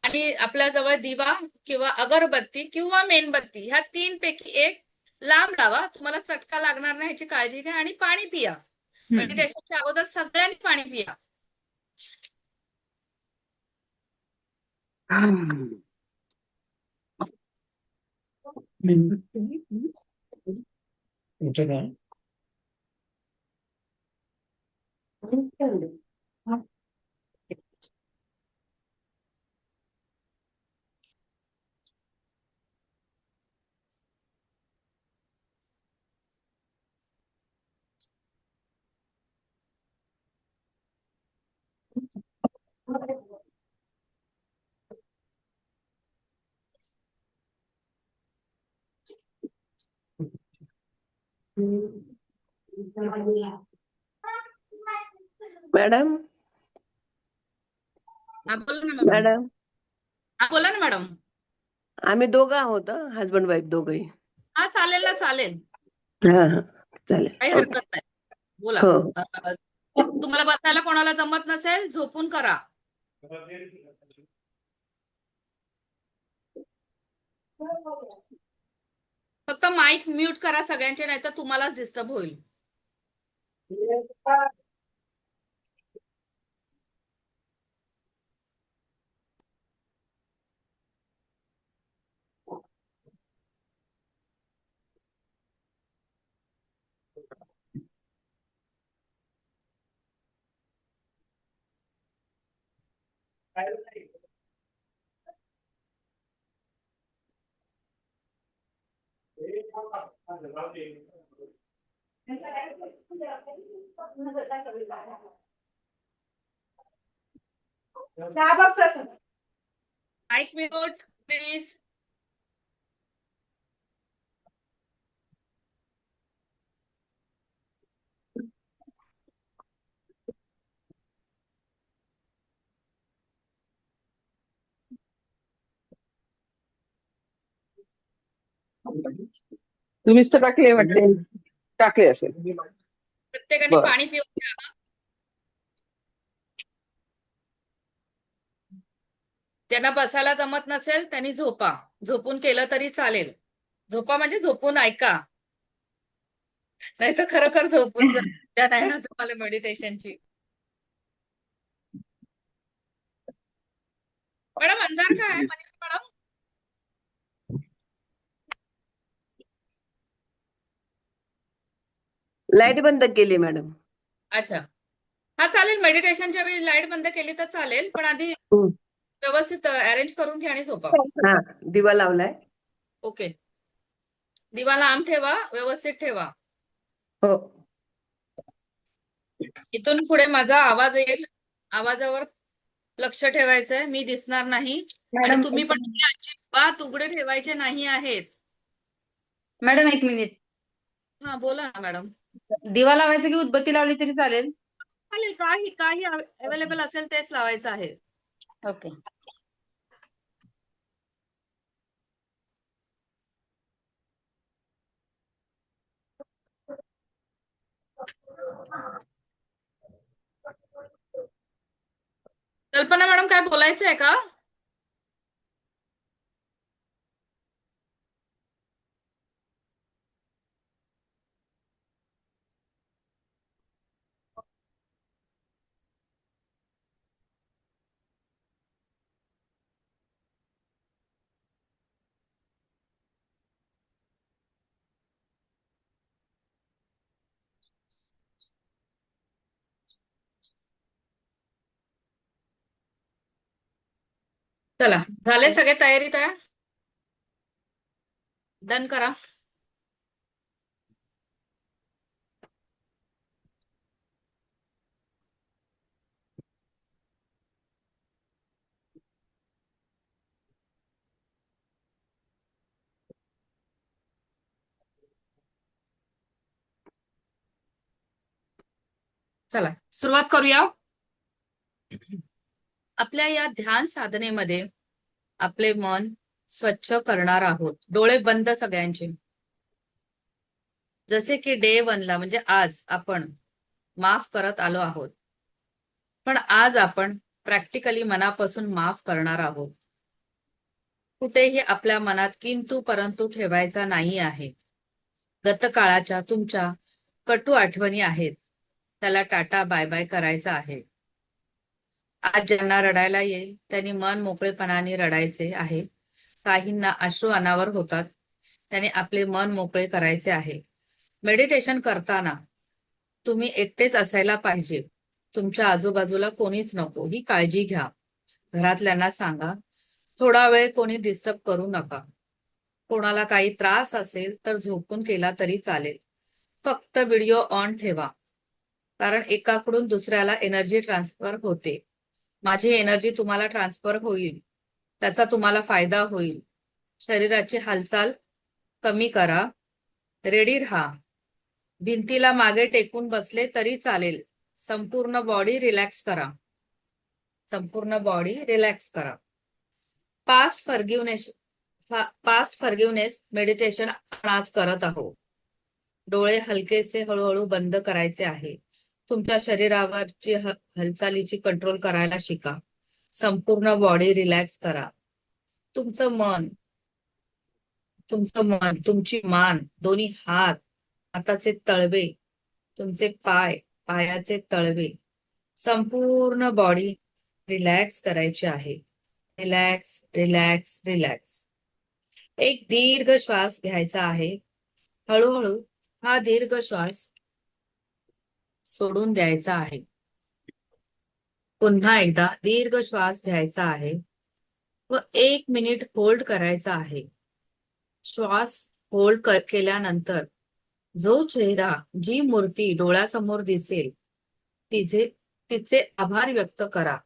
आणि आपल्या जवळ दिवा किंवा अगरबत्ती किंवा मेणबत्ती ह्या 3 पैकी एक लांब लावा. तुम्हाला चटका लागणार नाही ह्याची काळजी घ्या आणि पाणी पिया. मेडिटेशनच्या अगोदर सगळ्यांनी पाणी पिया. तुमचं काय? मॅडम, हा बोला ना मॅडम. मॅडम, हा बोला ना मॅडम. आम्ही दोघं आहोत, हजबंड वाईफ दोघंही. हा चालेल ना, चालेल, हा हा, चालेल. काही ओके. हरकत नाही. बोला. हो. तुम्हाला बसायला कोणाला जमत नसेल झोपून करा. फक्त माईक म्यूट करा सगळ्यांचे, नाही तर तुम्हालाच डिस्टर्ब होईल. चहा बघ प्रसाद. Mic mute please. तुम्हीच तर टाकले वाटते. टाकले असेल. प्रत्येकाने बरं. पाणी पिऊन घ्या. ज्यांना बसायला जमत नसेल त्यांनी झोपा. झोपून केलं तरी चालेल. झोपा म्हणजे झोपून ऐका, नाही तर खरोखर झोपून जा. त्या नाही ना तुम्हाला मेडिटेशनची. मॅडम अंधार काय आहे मनीषा मॅडम? लाईट बंद केली मॅडम. अच्छा, हा चालेल. मेडिटेशनच्या वेळी लाईट बंद केली तर चालेल, पण आधी हम्म. व्यवस्थित अरेंज करून घ्या आणि झोपा. हा, दिवा लावलाय. ओके. दिवा लांब ठेवा, व्यवस्थित ठेवा. हो. इथून पुढे माझा आवाज येईल, आवाजावर लक्ष ठेवायचंय. मी दिसणार नाही आणि मॅडम तुम्ही एक पण मिनिट. अजिबात उघडे ठेवायचे नाही आहेत. मॅडम एक मिनिट. हा बोला ना मॅडम. दिवा लावायचा की उदबत्ती लावली तरी चालेल? चालेल, काही काही अवेलेबल असेल तेच लावायचं आहे. ओके. कल्पना मॅडम काय बोलायचं आहे का? चला, झाले सगळे तयारी तयार? डन करा. चला सुरुवात करूया. आपल्या या ध्यान साधनेमध्ये आपले मन स्वच्छ करणार आहोत. डोळे बंद सगळ्यांचे. जसे की डे 1 ला म्हणजे आज आपण माफ करत आलो आहोत, पण आज आपण प्रॅक्टिकली मनापासून माफ करणार आहोत. कुठेही आपल्या मनात किंतु परंतु ठेवायचा नाही आहे. गतकाळाच्या तुमच्या कटू आठवणी आहेत, त्याला टाटा बाय बाय करायचा आहे. आज ज्यांना रडायला येईल त्यांनी मन मोकळेपणाने रडायचे आहे. काहींना अश्रू अनावर होतात, त्याने आपले मन मोकळे करायचे आहे. मेडिटेशन करताना तुम्ही एकटेच असायला पाहिजे. तुमच्या आजूबाजूला कोणीच नको, ही काळजी घ्या. घरातल्यांना सांगा थोडा वेळ कोणी डिस्टर्ब करू नका. कोणाला काही त्रास असेल तर झोपून केला तरी चालेल. फक्त व्हिडिओ ऑन ठेवा, कारण एकाकडून दुसऱ्याला एनर्जी ट्रान्सफर होते. माझी एनर्जी तुम्हाला ट्रान्सफर होईल, त्याचा तुम्हाला फायदा होईल. शरीराची हालचाल कमी करा. रेडी राहा. भिंतीला मागे टेकून बसले तरी चालेल. संपूर्ण बॉडी रिलॅक्स करा. संपूर्ण बॉडी रिलॅक्स करा. पास्ट फॉरगिव्हनेस मेडिटेशन आपण आज करत आहोत. डोळे हलकेसे हळूहळू बंद करायचे आहे. तुमच्या शरीरावरची हालचालीची कंट्रोल करायला शिका. संपूर्ण बॉडी रिलॅक्स करा. तुमचं मन, तुमची मान, दोन्ही हात, हाताचे तळवे, तुमचे पाय, पायाचे तळवे, संपूर्ण बॉडी रिलॅक्स करायची आहे. Relax, relax, relax. एक दीर्घ श्वास घ्यायचा आहे. हळूहळू हा दीर्घ श्वास सोडून द्यायचा आहे. पुन्हा एकदा दीर्घ श्वास घ्यायचा आहे व 1 मिनिट होल्ड करायचा आहे. श्वास होल्ड केल्यानंतर जो चेहरा, जी मूर्ती डोळ्यासमोर दिसेल तिचे आभार व्यक्त करा.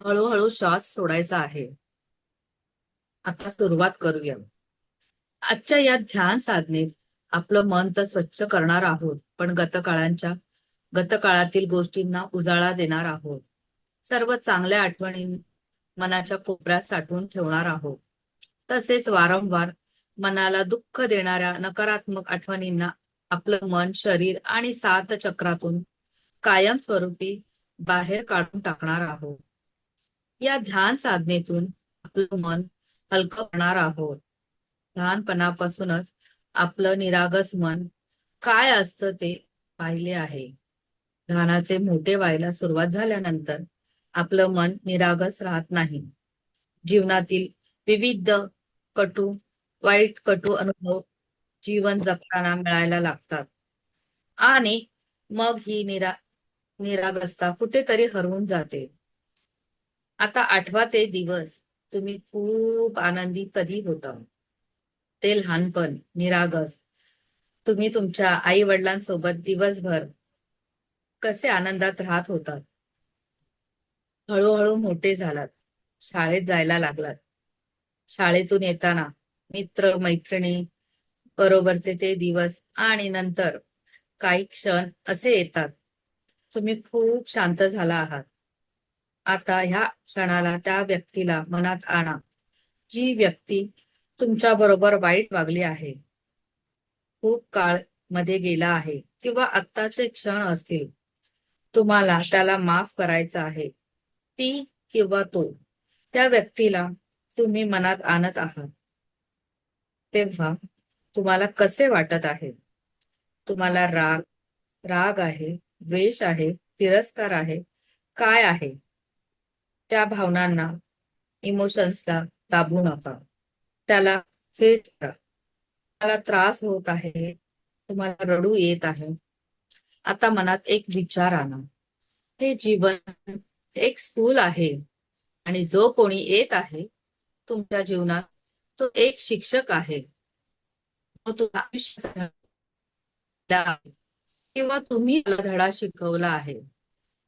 हळूहळू श्वास सोडायचा आहे. आता सुरुवात करूया. आजच्या या ध्यान साधनेत आपलं मन तर स्वच्छ करणार आहोत, पण गतकाळातील गोष्टींना उजाळा देणार आहोत. सर्व चांगल्या आठवणी मनाच्या कोपऱ्यात साठवून ठेवणार आहोत. तसेच वारंवार मनाला दुःख देणाऱ्या नकारात्मक आठवणींना आपलं मन, शरीर आणि 7 चक्रातून कायमस्वरूपी बाहेर काढून टाकणार आहोत. या ध्यान साधनेतून आपलं मन हलकं करणार आहोत. लहानपणापासूनच आपलं निरागस मन काय असतं ते पाहिले आहे. लहानाचे मोठे व्हायला सुरुवात झाल्यानंतर आपलं मन निरागस राहत नाही. जीवनातील विविध वाईट कटू अनुभव जीवन जगताना मिळायला लागतात आणि मग ही निरागसता कुठेतरी हरवून जाते. आता आठवा ते दिवस तुम्ही खूप आनंदी कधी होता. ते लहानपण, निरागस. तुम्ही तुमच्या आई वडिलांसोबत दिवसभर कसे आनंदात राहत होतात. हळूहळू मोठे झालात, शाळेत जायला लागलात. शाळेतून येताना मित्र मैत्रिणी बरोबरचे ते दिवस आणि नंतर काही क्षण असे येतात तुम्ही खूप शांत झाला आहात. आता ह्या क्षणाला, त्या व्यक्तीला मनात आणा, जी व्यक्ती तुमच्या बरोबर वाईट वागली आहे, खूप काळ मध्ये गेला आहे किंवा आत्ताचे क्षण असतील, तुम्हाला त्याला माफ करायचं आहे. ती किंवा तो, त्या व्यक्तीला तुम्ही मनात आणत आहात. तेव्हा तुम्हाला कसे वाटत आहे? तुम्हाला राग आहे, द्वेष आहे, तिरस्कार आहे, काय आहे? त्या भावनांना, इमोशन्सला दाबू नका. त्याला फेस करा. तुम्हाला त्रास होत आहे, तुम्हाला रडू येत आहे. आता मनात एक विचार आणा. हे जीवन एक स्कूल आहे आणि जो कोणी येत आहे तुमच्या जीवनात तो एक शिक्षक आहे. तो तुला आयुष्याचा धडा आहे किंवा तुम्ही त्याला धडा शिकवला आहे.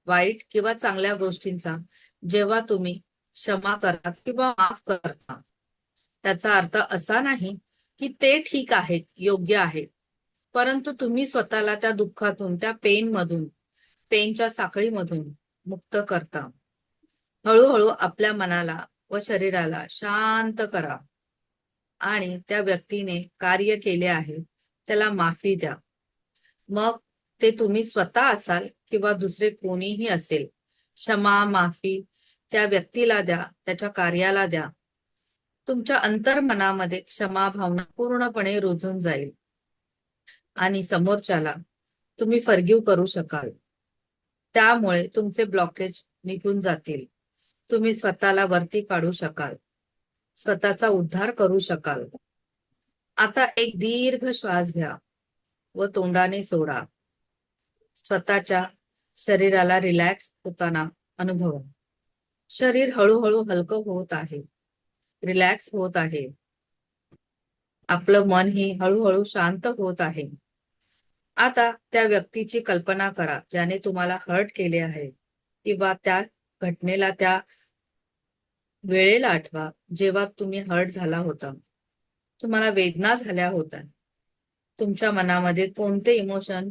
वाईट किंवा चांगल्या गोष्टींचा जेव्हा तुम्ही क्षमा करता किंवा माफ करता, त्याचा अर्थ असा नाही की ते ठीक आहेत, योग्य आहेत, परंतु तुम्ही स्वतःला त्या दुःखातून, त्या पेनच्या साखळीमधून मुक्त करता. हळूहळू आपल्या मनाला व शरीराला शांत करा आणि त्या व्यक्तीने कार्य केले आहे त्याला माफी द्या. मग ते तुम्ही स्वतः असाल किंवा दुसरे कोणीही असेल. क्षमा, माफी त्या व्यक्तीला द्या, त्याच्या कार्याला द्या. तुमच्या अंतर्मनामध्ये क्षमा भावना पूर्णपणे रुजून जाईल आणि समोरच्याला तुम्ही फॉरगिव्ह करू शकाल. त्यामुळे तुमचे ब्लॉकेज निघून जातील. तुम्ही स्वतःला वरती काढू शकाल, स्वतःचा उद्धार करू शकाल. आता एक दीर्घ श्वास घ्या व तोंडाने सोडा. स्वतःच्या शरीराला रिलॅक्स होताना अनुभवा. शरीर हळूहळू हलकं होत आहे, रिलॅक्स होत आहे. आपलं मन ही हळूहळू शांत होत आहे. आता त्या व्यक्तीची कल्पना करा ज्याने तुम्हाला हर्ट केले आहे किंवा त्या घटनेला, त्या वेळेला आठवा जेव्हा तुम्ही हर्ट झाला होता, तुम्हाला वेदना झाल्या होत्या. तुमच्या मनामध्ये कोणते इमोशन,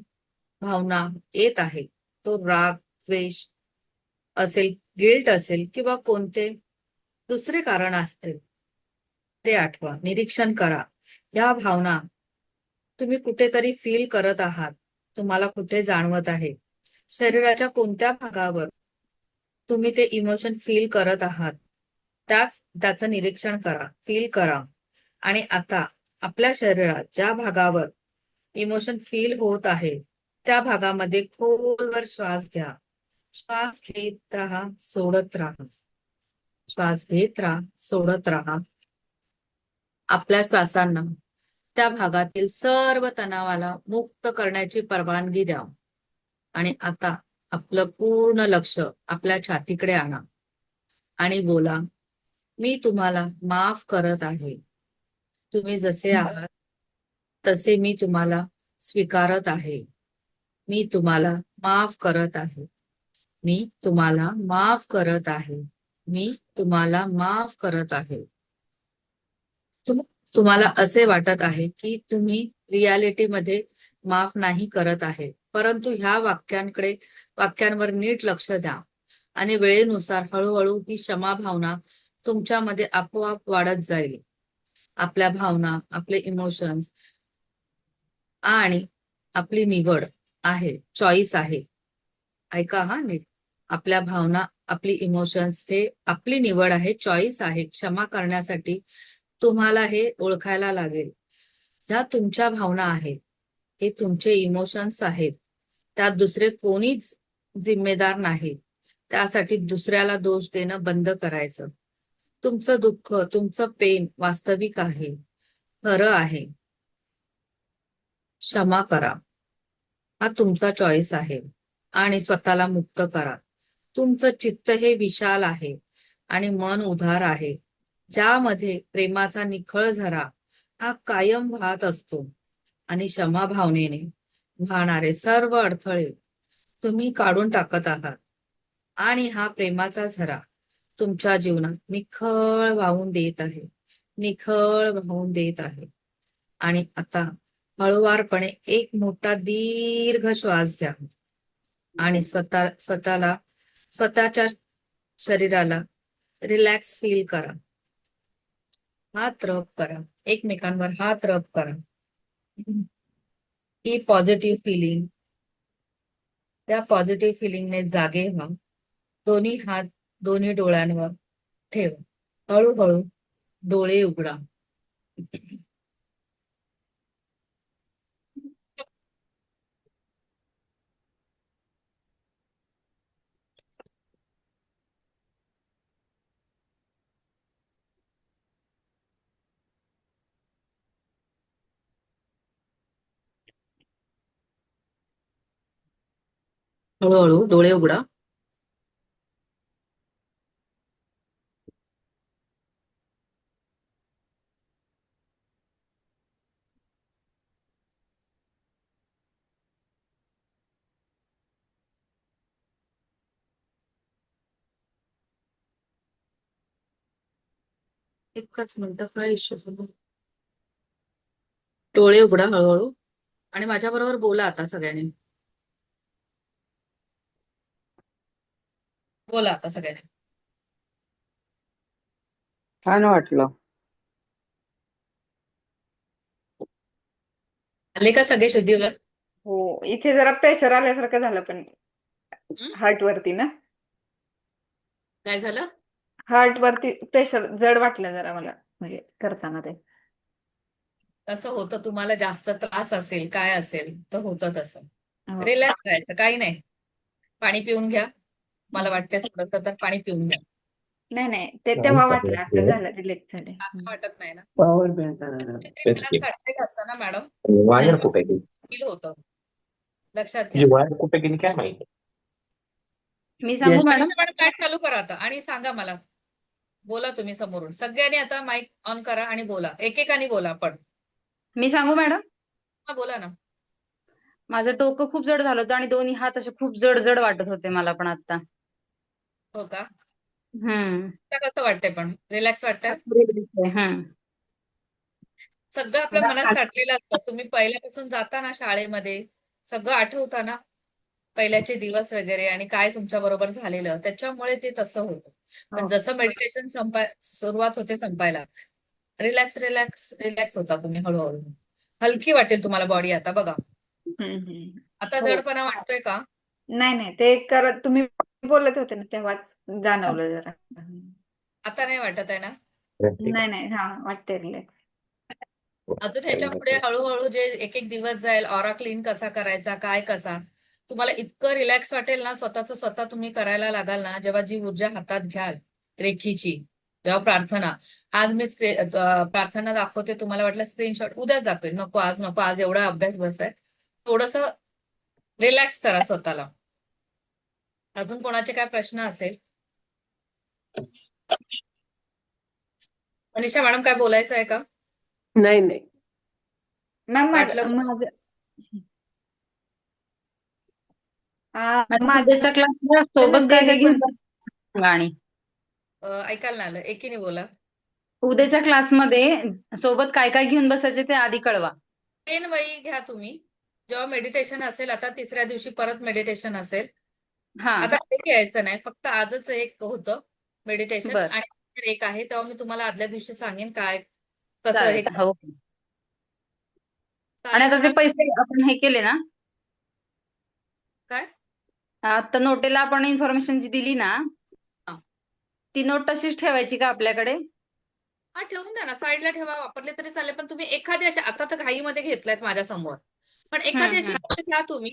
भावना येत आहे, तो राग, द्वेष असेल, गिल्ट असेल किंवा कोणते दुसरे कारण असतील, ते आठवा. निरीक्षण करा. या भावना तुम्ही कुठेतरी फील करत आहात, तुम्हाला कुठे जाणवत आहे, शरीराच्या कोणत्या भागावर तुम्ही ते इमोशन फील करत आहात, त्याचं निरीक्षण करा, फील करा. आणि आता आपल्या शरीरात ज्या भागावर इमोशन फील होत आहे त्या भागामध्ये खोलवर श्वास घ्या. श्वास घेत राहा, सोडत राहा. श्वास घेत राहा, सोडत राहा. आपल्या श्वासांना त्या भागातील सर्व तणावाला मुक्त करण्याची परवानगी द्या. आणि आता आपलं पूर्ण लक्ष आपल्या छातीकडे आणा आणि बोला, मी तुम्हाला माफ करत आहे. तुम्ही जसे आहात तसे मी तुम्हाला स्वीकारत आहे. मी तुम्हाला माफ करत आहे. मी तुम्हाला माफ करत आहे. मी तुम्हाला माफ करत आहे. तुम्हाला असे वाटत आहे की तुम्ही रियालिटीमध्ये माफ नाही करत आहे, परंतु ह्या वाक्यांवर नीट लक्ष द्या आणि वेळेनुसार हळूहळू ही क्षमा भावना तुमच्यामध्ये आपोआप वाढत जाईल. आपल्या भावना, आपले इमोशन्स आणि आपली निवड आहे, चॉईस आहे. ऐका हा नीट. आपल्या भावना, आपली इमोशन्स हे आपली निवड आहे, चॉईस आहे. क्षमा करण्यासाठी तुम्हाला हे ओळखायला लागेल. ह्या तुमच्या भावना आहेत, हे तुमचे इमोशन्स आहेत. त्यात दुसरे कोणीच जिम्मेदार नाही. त्यासाठी दुसऱ्याला दोष देणं बंद करायचं. तुमचं दुःख, तुमचं पेन वास्तविक आहे, खरं आहे. क्षमा करा, हा तुमचा चॉईस आहे. आणि स्वतःला मुक्त करा. तुमचं चित्त हे विशाल आहे आणि मन उदार आहे, ज्यामध्ये प्रेमाचा निखळ झरा हा कायम वाहत असतो. आणि क्षमा भावनेने वाहणारे सर्व अडथळे तुम्ही काढून टाकत आहात. आणि हा प्रेमाचा झरा तुमच्या जीवनात निखळ वाहून देत आहे, निखळ वाहून देत आहे. आणि आता हळुवारपणे एक मोठा दीर्घ श्वास घ्या आणि स्वतःच्या शरीराला रिलॅक्स फील करा. हात रब करा, एकमेकांवर हात रब करा. ही पॉझिटिव्ह फिलिंग, त्या पॉझिटिव्ह फिलिंगने जागे व्हा. दोन्ही हात दोन्ही डोळ्यांवर ठेव. हळूहळू डोळे उघडा. हळूहळू डोळे उघडा. एकच मिनिट, काय इश्यू झाला? डोळे उघडा हळूहळू आणि माझ्या बरोबर बोला आता सगळ्यांनी. बोला आता सगळ्यांनी. छान वाटलं. आले का सगळे शुद्धीवर? हो, इथे जरा प्रेशर आल्यासारखं झालं, पण हं? हार्ट वरती ना, काय झालं? हार्ट वरती प्रेशर जड वाटलं जरा मला, म्हणजे करताना ते. तसं होतं, तुम्हाला जास्त त्रास असेल, काय असेल तर होतं तसं. हो. रिलॅक्स राहायचं, काही नाही. पाणी पिऊन घ्या. मला वाटतंय थोडंसं तर पाणी पिऊन घ्या. नाही, ते तेव्हा वाटलं, आता झालं, रिलॅक्स झाले. असं वाटत नाही ना? पॉवर मिळताना ते मनात साठलेलं असतं ना मॅडम, वायर कुठे गेली? फील होतं. लक्षात तुझी घ्या. वायर कुठे गेली काय माहिती? मी सांगू मॅडम? मनीषा मॅडम लाईट चालू करा आता आणि सांगा मला. बोला तुम्ही समोरून. सगळ्यांनी आता माईक ऑन करा आणि बोला. एकेकाने बोला पण. मी सांगू मॅडम? हा बोला ना. माझं डोकं खूप जड झालं होतं आणि दोन्ही हात असे खूप जड जड वाटत होते मला पण आता. हो का? हम्म. कसं वाटतंय पण? रिलॅक्स वाटतंय? हम्म. सगळं आपल्या मनात साठलेलं असतं. तुम्ही पहिल्यापासून जाता ना शाळेमध्ये, सगळं आठवतं ना, पहिल्याचे दिवस वगैरे आणि काय तुमच्या बरोबर झालेलं, त्याच्यामुळे ते तसं होतं. पण जसं मेडिटेशन सुरुवात होते संपायला, रिलॅक्स रिलॅक्स रिलॅक्स होता तुम्ही हळूहळू. हलकी वाटेल तुम्हाला बॉडी आता बघा. हम्म. आता हो. जडपणा वाटतोय का? नाही ते करत तुम्ही बोलत होते ना तेव्हाच जाणवलं जरा. आता नाही वाटत आहे ना? नाही हा वाटते रिलॅक्स. अजून ह्याच्या पुढे हळूहळू जे एक एक दिवस जाईल, ऑरा क्लीन कसा करायचा, काय कसा, तुम्हाला इतकं रिलॅक्स वाटेल ना, स्वतः तुम्ही करायला लागाल ना, जेव्हा जी ऊर्जा हातात घ्याल रेखीची, जेव्हा प्रार्थना. आज मी प्रार्थना दाखवते, तुम्हाला वाटलं स्क्रीनशॉट उद्याच दाखवेल, नको आज नको, आज एवढा अभ्यास बसाय. थोडस रिलॅक्स करा स्वतःला. अजून कोणाचे काय प्रश्न असेल? मनीषा मॅडम काय बोलायचं आहे का? नाही नाही. मॅम वाटलं माझं मॅडम माझं उद्याच्या क्लासला सोबत काय daily काय घेऊन पण बसायचं आणि ऐकायला नाही आलं, एकीने बोला. उद्याच्या क्लासमध्ये सोबत काय काय घेऊन बसायचे ते आधी कळवा. पेन वही घ्या तुम्ही. जेव्हा मेडिटेशन असेल, आता तिसऱ्या दिवशी परत मेडिटेशन असेल. हा आता काही यायचं नाही, फक्त आजच एक होतं मेडिटेशन बर आणि नंतर एक आहे, तेव्हा मी तुम्हाला आदल्या दिवशी सांगेन काय कसं हे चालेल. हो. आणि चालेल आता जे मॅडम. पैसे आपण हे केले ना, काय? आता नोटेला आपण इन्फॉर्मेशन जी दिली ना, हा. ती नोट तशीच ठेवायची का आपल्याकडे? हा, ठेवून द्या ना, साईडला ठेवा, वापरले तरी चालेल. पण तुम्ही एखादी अशी, आता तर घाईमध्ये घेतल्यात माझ्या समोर, पण एखादी अशी हम्म. घ्या तुम्ही,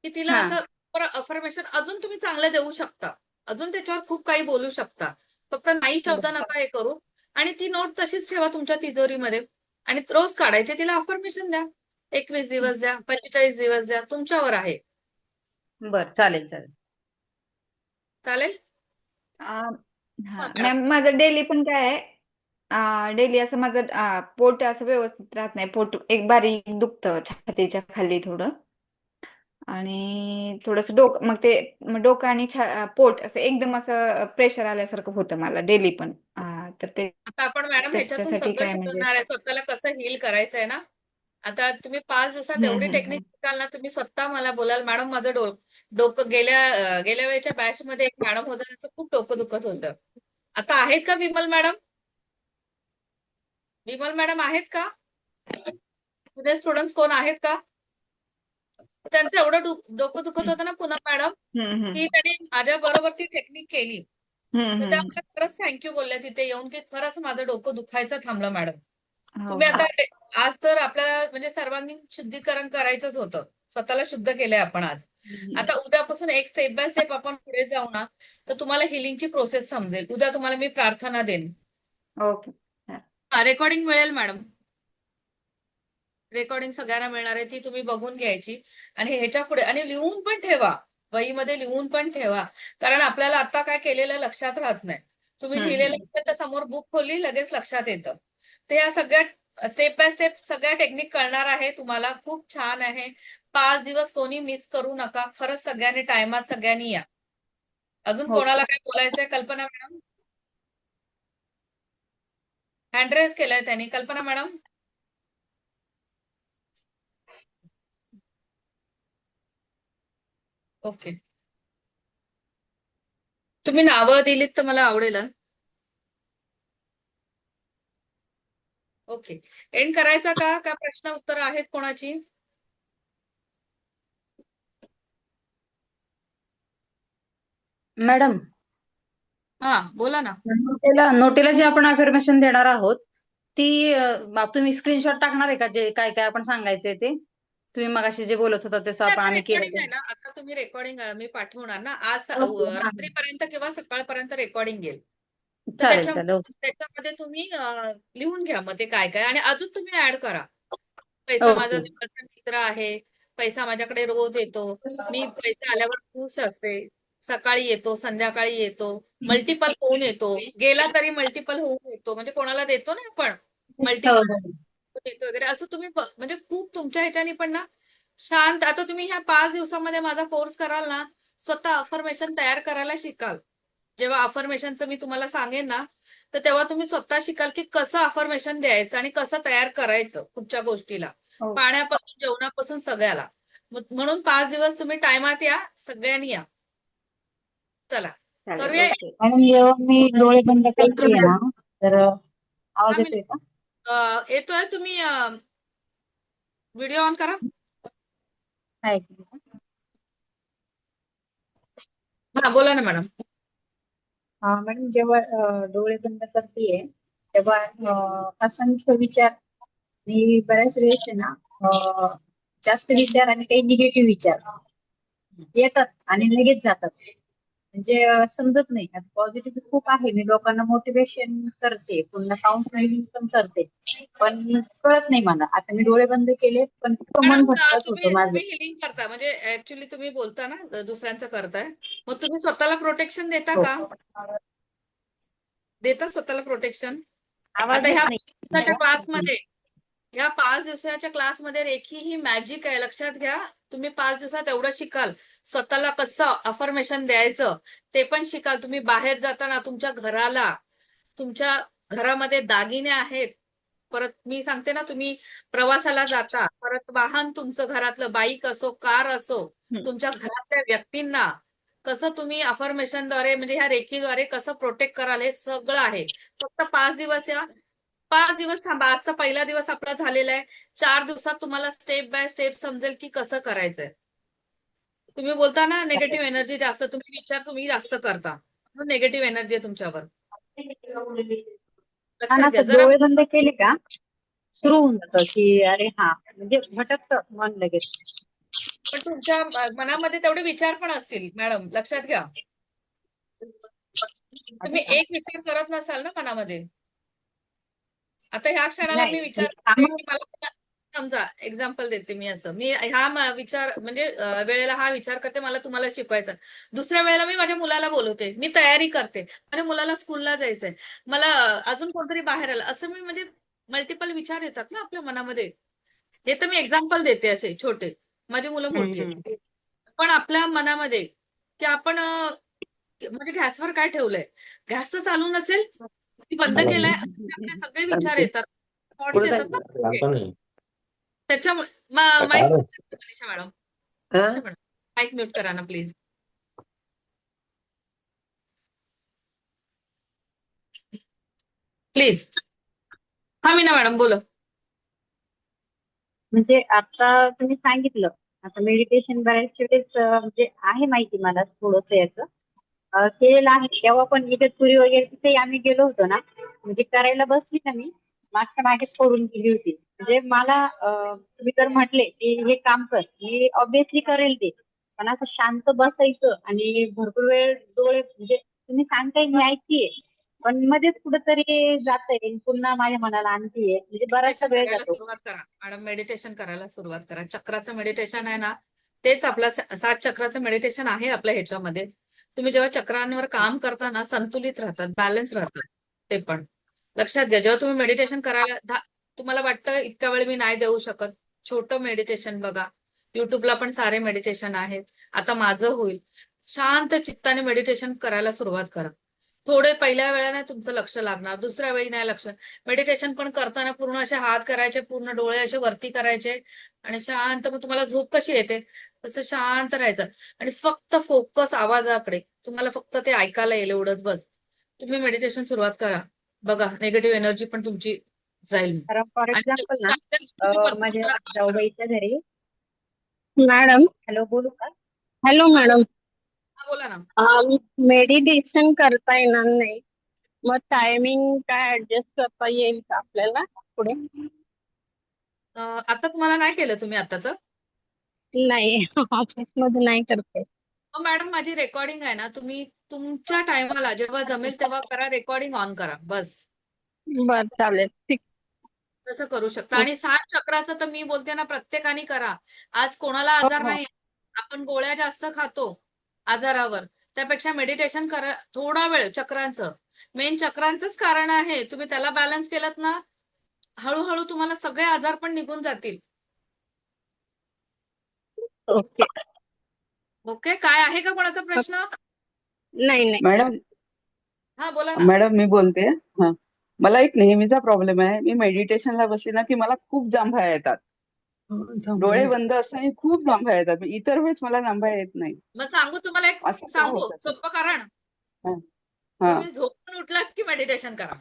की तिला हा असं अफर्मेशन अजून तुम्ही चांगलं देऊ शकता, अजून त्याच्यावर खूप काही बोलू शकता. फक्त नाही शब्द बर. नका हे करू. आणि ती नोट तशीच ठेवा तुमच्या तिजोरीमध्ये आणि रोज काढायचे, तिला अफर्मेशन द्या. 21 दिवस द्या, 45 दिवस द्या, तुमच्यावर आहे. बर चालेल चालेल. चालेल. हा हा, मॅम माझं डेली पण काय आहे, डेली असं माझं पोट असं व्यवस्थित राहत नाही. पोट एक बारीक दुखतं छातीच्या खाली थोडं आणि थोडस डोकं, मग डोकं आणि पोट असं एकदम असं प्रेशर आल्यासारखं होतं मला डेली पण. तर ते आता आपण मॅडम ह्याच्यातून त्याच्यासाठी सगळं काय म्हणजे शिकवणार आहे, स्वतःला कसं हील करायचं आहे ना. आता तुम्ही 5 दिवसात एवढी टेक्निक हम्म. शिकाल ना, तुम्ही स्वतः मला बोलाल, मॅडम माझं डोकं गेल्या वेळेच्या बॅच मध्ये एक मॅडम होतं, त्यांचं खूप डोकं दुखत होतं. आता आहेत का विमल मॅडम? विमल मॅडम आहेत का? तुझे स्टुडंट्स कोण आहेत का? त्यांचं एवढं डोकं दुखत होतं ना पूनम मॅडम, हम्म. की त्यांनी माझ्या बरोबर ती टेक्निक केली. तर त्या हम्म. मला खरंच थँक्यू बोलल्या तिथे येऊन, की खरंच माझं डोकं दुखायचं थांबलं मॅडम. हो तुम्ही हो. आता आज तर आपल्याला म्हणजे सर्वांगीण शुद्धीकरण करायचंच होतं, स्वतःला शुद्ध केलंय आपण आज. आता उद्यापासून एक स्टेप बाय स्टेप आपण पुढे जाऊ ना, तर तुम्हाला हिलिंगची प्रोसेस समजेल. उद्या तुम्हाला मी प्रार्थना देईन. ओके. रेकॉर्डिंग मिळेल मॅडम, रेकॉर्डिंग सगळ्यांना मिळणार आहे, ती तुम्ही बघून घ्यायची आणि ह्याच्या पुढे आणि लिहून पण ठेवा, वहीमध्ये लिहून पण ठेवा. कारण आपल्याला आता काय केलेलं लक्षात राहत नाही. तुम्ही लिहिलेलं असेल तर समोर बुक खोलली लगेच लक्षात येतं. तर या सगळ्या स्टेप बाय स्टेप सगळ्या टेक्निक कळणार आहे तुम्हाला. खूप छान आहे. 5 दिवस कोणी मिस करू नका. खरंच सगळ्यांनी टायमात सगळ्यांनी या. अजून हो कोणाला काय बोलायचंय? कल्पना मॅडम हँड रेज केलाय त्यांनी. कल्पना मॅडम. ओके, तुम्ही नावं दिलीत तर मला आवडेल. ओके, एंड करायचा का का प्रश्न उत्तर आहेत कोणाची? मॅडम हा, बोला ना. नोटेला जे आपण अफर्मेशन देणार आहोत, ती तुम्ही स्क्रीनशॉट टाकणार आहे का, जे काय काय आपण सांगायचंय ते? तुम्ही मगाशी जे बोलत होता तसं आपण आता आम्ही केलं रेकॉर्डिंग ते. आहे ना, आता तुम्ही रेकॉर्डिंग मी पाठवणार ना, आज ओके. हा. रात्रीपर्यंत किंवा सकाळपर्यंत रेकॉर्डिंग येईल. तर चालेल चालेल. ओके. त्याच्यामध्ये तुम्ही लिहून घ्या मग ते काय काय, आणि अजून तुम्ही ऍड करा. पैसा माझा ओके. जवळचा मित्र आहे, पैसा माझ्याकडे रोज येतो, मी पैसे आल्यावर खुश असते, सकाळी येतो, संध्याकाळी येतो, मल्टिपल होऊन येतो, गेला तरी मल्टिपल होऊन येतो, म्हणजे कोणाला देतो ना आपण हो मल्टिपल हो. येतो वगैरे, असं तुम्ही म्हणजे खूप तुमच्या ह्याच्यानी पण ना शांत. आता तुम्ही ह्या 5 दिवसामध्ये माझा कोर्स कराल ना, स्वतः अफर्मेशन तयार करायला शिकाल. जेव्हा अफर्मेशनचं मी तुम्हाला सांगेन ना, तर तेव्हा तुम्ही स्वतः शिकाल की कसं अफर्मेशन द्यायचं आणि कसं तयार करायचं कुठच्या गोष्टीला, हो. पाण्यापासून जेवणापासून सगळ्याला. म्हणून 5 दिवस तुम्ही टायमात या, सगळ्यांनी या. चला चालेल. करूया. ओके. मॅडम जेव्हा मी डोळे बंद करते ना, तर हा, आवाज मी येतोय का? येतोय. तुम्ही व्हिडिओ ऑन करा. हा बोला ना मॅडम. हा मॅडम, जेव्हा डोळे बंद करतेय तेव्हा असंख्य विचार मी बऱ्याच वेळेस आहे ना, जास्त विचार आणि काही निगेटिव्ह विचार येतात आणि लगेच जातात. म्हणजे समजत नाही. आता पॉझिटिव्ह खूप आहे, मी लोकांना मोटिवेशन करते, पुन्हा काउन्सिलिंग पण करते, पण कळत नाही मला. आता मी डोळे बंद केले पण इतकं मन मॅडम भटकत तुम्ही होतं माझं. तुम्ही हिलिंग करता म्हणजे ऍक्च्युली तुम्ही बोलता ना दुसऱ्यांचं करताय, मग तुम्ही स्वतःला प्रोटेक्शन देता हो. का? देता स्वतःला प्रोटेक्शन? आवाज आता येत ह्या नाही. 5 दिवसाच्या क्लासमध्ये या 5 दिवसाच्या क्लासमध्ये रेखी ही मॅजिक आहे, लक्षात घ्या. तुम्ही 5 दिवसात एवढं शिकाल, स्वतःला कसं अफर्मेशन द्यायचं ते पण शिकाल. तुम्ही बाहेर जाताना तुमच्या घराला, तुमच्या घरामध्ये दागिने आहेत, परत मी सांगते ना, तुम्ही प्रवासाला जाता, परत वाहन तुमचं घरातलं बाईक असो, कार असो, तुमच्या घरातल्या व्यक्तींना कसं तुम्ही अफर्मेशनद्वारे म्हणजे ह्या रेखीद्वारे कसं प्रोटेक्ट कराल हे सगळं आहे. फक्त 5 दिवस या, 5 दिवस थांबा. आजचा पहिला दिवस आपला झालेला आहे. 4 दिवसात तुम्हाला स्टेप बाय स्टेप समजेल की कसं करायचंय. तुम्ही बोलता ना निगेटिव्ह एनर्जी जास्त, तुम्ही जास्त करता, निगेटिव्ह एनर्जी आहे तुमच्यावर. आणि लक्षात घ्या असं जरा. डोळे बंद केले का सुरू होऊन जातं की अरे हा म्हणजे भटकतं मन लगेच. पण तुमच्या मनामध्ये तेवढे विचार पण असतील मॅडम, लक्षात घ्या. तुम्ही एक विचार करत नसाल ना मनामध्ये. आता ह्या क्षणाला मी नाही विचार करते कामं की मला समजा एक्झाम्पल देते मी असं, मी ह्या विचार म्हणजे वेळेला हा विचार करते मला तुम्हाला शिकवायचं. दुसऱ्या वेळेला मी माझ्या मुलाला बोलवते, मी तयारी करते, माझ्या मुलाला स्कूलला जायचंय, मला अजून कोणतरी बाहेर आलं, असं मी म्हणजे मल्टिपल विचार येतात ना आपल्या मनामध्ये. हे तर मी एक्झाम्पल देते असे छोटे, माझी मुलं मोठी आहेत. पण आपल्या मनामध्ये की आपण म्हणजे गॅसवर काय ठेवलंय, गॅस तर चालू नसेल, ती बंद केलाय, असे आपले सगळे विचार येतात, थॉट्स येतात ना. लागतो नाही. त्याच्यामुळे काय माईक कारण? मनीषा मॅडम, हा मनीषा मॅडम माईक म्यूट करा ना प्लीज. प्लीज. हा मीना मॅडम बोला. म्हणजे आता तुम्ही सांगितलं आता मेडिटेशन बऱ्याच वेळेस म्हणजे आहे माहिती मला थोडंसं याचं केलेलं आहे. तेव्हा पण इगतपुरी वगैरे तिथे आम्ही गेलो होतो ना, म्हणजे करायला बसली ना मी मागच्या मागे सोडून गेली होती. म्हणजे मला तुम्ही जर म्हटले की हे काम कर, मी ऑब्विसली करेल ते, पण असं शांत बसायचं आणि भरपूर वेळ डोळे म्हणजे तुम्ही सांगताय मी ऐकतीये, पण मध्येच कुठेतरी जातंय पुन्हा माझ्या मनाला आणतीये, म्हणजे बराचसा मेडिटेशन वेळ करायला जातो. सुरुवात करा मॅडम, मेडिटेशन करायला सुरुवात करा. चक्राचं मेडिटेशन आहे ना, तेच आपलं 7 चक्राचं मेडिटेशन आहे आपल्या ह्याच्यामध्ये. तुम्ही जेव्हा चक्रांवर काम करता ना, संतुलित राहतात, बॅलन्स राहतात. ते पण लक्षात घ्या. जेव्हा तुम्ही मेडिटेशन करायला तुम्हाला वाटतं इतका वेळ मी नाही देऊ शकत, छोटं मेडिटेशन बघा. युट्यूबला पण सारे मेडिटेशन आहेत. आता माझं होईल. शांत चित्ताने मेडिटेशन करायला सुरुवात करा. थोडे पहिल्या वेळेला तुमचं लक्ष लागणार, दुसऱ्या वेळी नाही लक्ष. मेडिटेशन पण करताना पूर्ण असे हात करायचे, पूर्ण डोळे असे वरती करायचे आणि शांत. मग तुम्हाला झोप कशी येते तसं शांत राहायचं आणि फक्त फोकस आवाजाकडे. तुम्हाला फक्त ते ऐकायला येईल एवढंच बस. तुम्ही मेडिटेशन सुरुवात करा, बघा निगेटिव्ह एनर्जी पण तुमची जाईल. कारण फॉर आणि एक्झाम्पल ना तुम्ही पर्सनल माझ्या मला कॉल करा. जाऊबाईच्या घरी मॅडम, हॅलो बोलू का? हॅलो हा मॅडम. बोला ना. मेडिटेशन करता येणार नाही, मग टायमिंग काय ऍडजस्ट करता येईल का आपल्याला पुढे? आता तुम्हाला नाही केलं तुम्ही आताच? नाही, ऑफिस मध्ये नाही करते. मॅडम माझी रेकॉर्डिंग आहे ना, तुम्ही तुमच्या टायमाला जेव्हा जमेल तेव्हा करा, रेकॉर्डिंग ऑन करा बस. बर चालेल, ठीक. तसं करू शकता. आणि 7 चक्राचं तर मी बोलते ना, प्रत्येकाने करा. आज कोणाला हो आजार हो नाही, आपण गोळ्या जास्त खातो आजारावर, त्यापेक्षा मेडिटेशन करा थोडा वेळ. चक्रांचं मेन चक्रांचंच कारण आहे, तुम्ही त्याला बॅलन्स केलं ना, हळूहळू तुम्हाला सगळे आजार पण निघून जातील. ओके. ओके. काय आहे का कोणाचा प्रश्न? नाही नाही. मॅडम हा बोला ना. मॅडम मी बोलते. हा, मला एक नेहमीचा प्रॉब्लेम आहे. मी मेडिटेशनला बसली ना की मला खूप जांभया येतात. डोळे बंद असताना खूप जांभया येतात. इतर वेळेस मला जांभया येत नाही. मग सांगू तुम्हाला एक, असं का सांगू होतं? सोपं कारण. हा हा. तुम्ही झोपून उठलात की मेडिटेशन करा.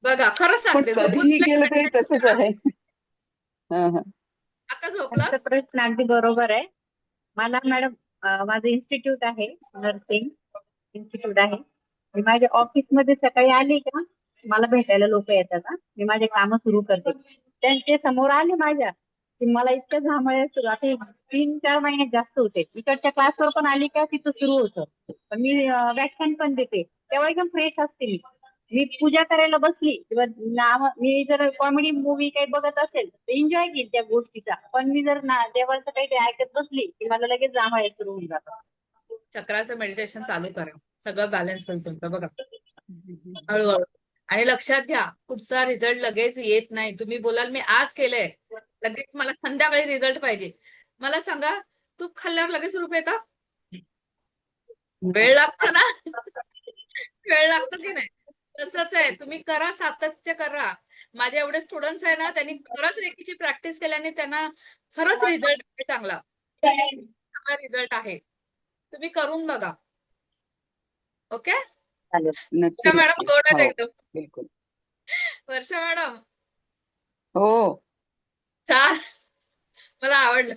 बघा खरंच पण सांगते झोपून कधीही गेलं केलं की तरी तसंच आहे. हा हा आता झोपला. तुमचा प्रश्न अगदी बरोबर आहे. मला मॅडम माझं इन्स्टिट्यूट आहे, नर्सिंग इन्स्टिट्यूट आहे. मी माझ्या ऑफिसमध्ये सकाळी आली का मला भेटायला लोक येतात. मी माझे कामं सुरू करते. त्यांचे समोर आले माझ्या की मला इतक्या झामळ्या सुरू आता 3-4 महिन्यात जास्त होते. इकडच्या क्लासवर पण आली का तिथं सुरू होतं. पण मी व्याख्यान पण देते तेव्हा एकदम फ्रेश असते मी. मी पूजा करायला बसली किंवा मी जर कॉमेडी मूवी काही बघत असेल तर एन्जॉय घेईल त्या गोष्टीचा. पण मी जर देवाचं काही ऐकत बसली की मला लगेच जांभळे सुरू होऊन जातात. चक्राचं मेडिटेशन चालू करा, सगळं बॅलन्स होईल तुमचं बघा हळूहळू. आणि लक्षात घ्या पुढचा रिझल्ट लगेच येत नाही. तुम्ही बोलाल मी आज केलंय लगेच मला संध्याकाळी रिझल्ट पाहिजे. मला सांगा तूप खाल्ल्यावर लगेच रूप येतं? वेळ लागतो ना. वेळ लागतो की नाही? तसंच आहे. तुम्ही करा, सातत्य करा. माझे एवढे स्टुडंट्स आहे ना त्यांनी खरंच रेकीची प्रॅक्टिस केल्याने त्यांना खरंच रिझल्ट आहे चांगला रिझल्ट आहे. तुम्ही करून बघा. ओके चालेल. नक्की मॅडम नक्की. गोड आहेत हो एकदम. बिलकुल. वर्षा मॅडम हो. छान, मला आवडलं.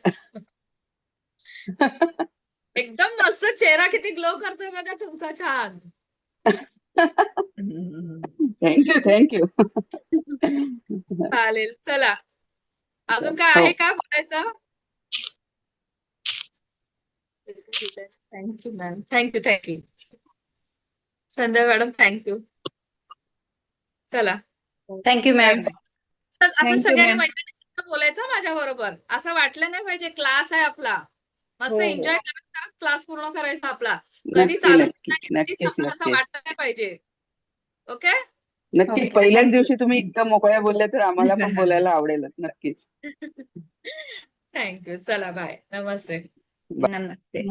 एकदम मस्त चेहरा किती ग्लो करतोय बघा तुमचा. छान. Thank you thank you. चालेल चला. अजून काय हो आहे का बोलायचं? Thank you ma'am. थँक्यू. संध्या मॅडम थँक्यू. चला थँक्यू मॅम. असं थँक्यू सगळ्यांनी मॅम. मैत्रिणी बोलायचं माझ्या बरोबर. असं वाटलं नाही पाहिजे क्लास आहे आपला. मस्त हो, हो. एन्जॉय करत करत क्लास पूर्ण करायचा आपला. कधी नक्की चालू नक्की झाला आणि कधी नक्कीच संपला असं नक्कीच वाटलं नाही पाहिजे. ओके नक्कीच. ओके. पहिल्याच थँक्यू. दिवशी तुम्ही इतक्या मोकळ्या बोलल्या तर आम्हाला पण बोलायला आवडेलच. नक्कीच. थँक्यू. चला बाय. नमस्ते. नमस्ते.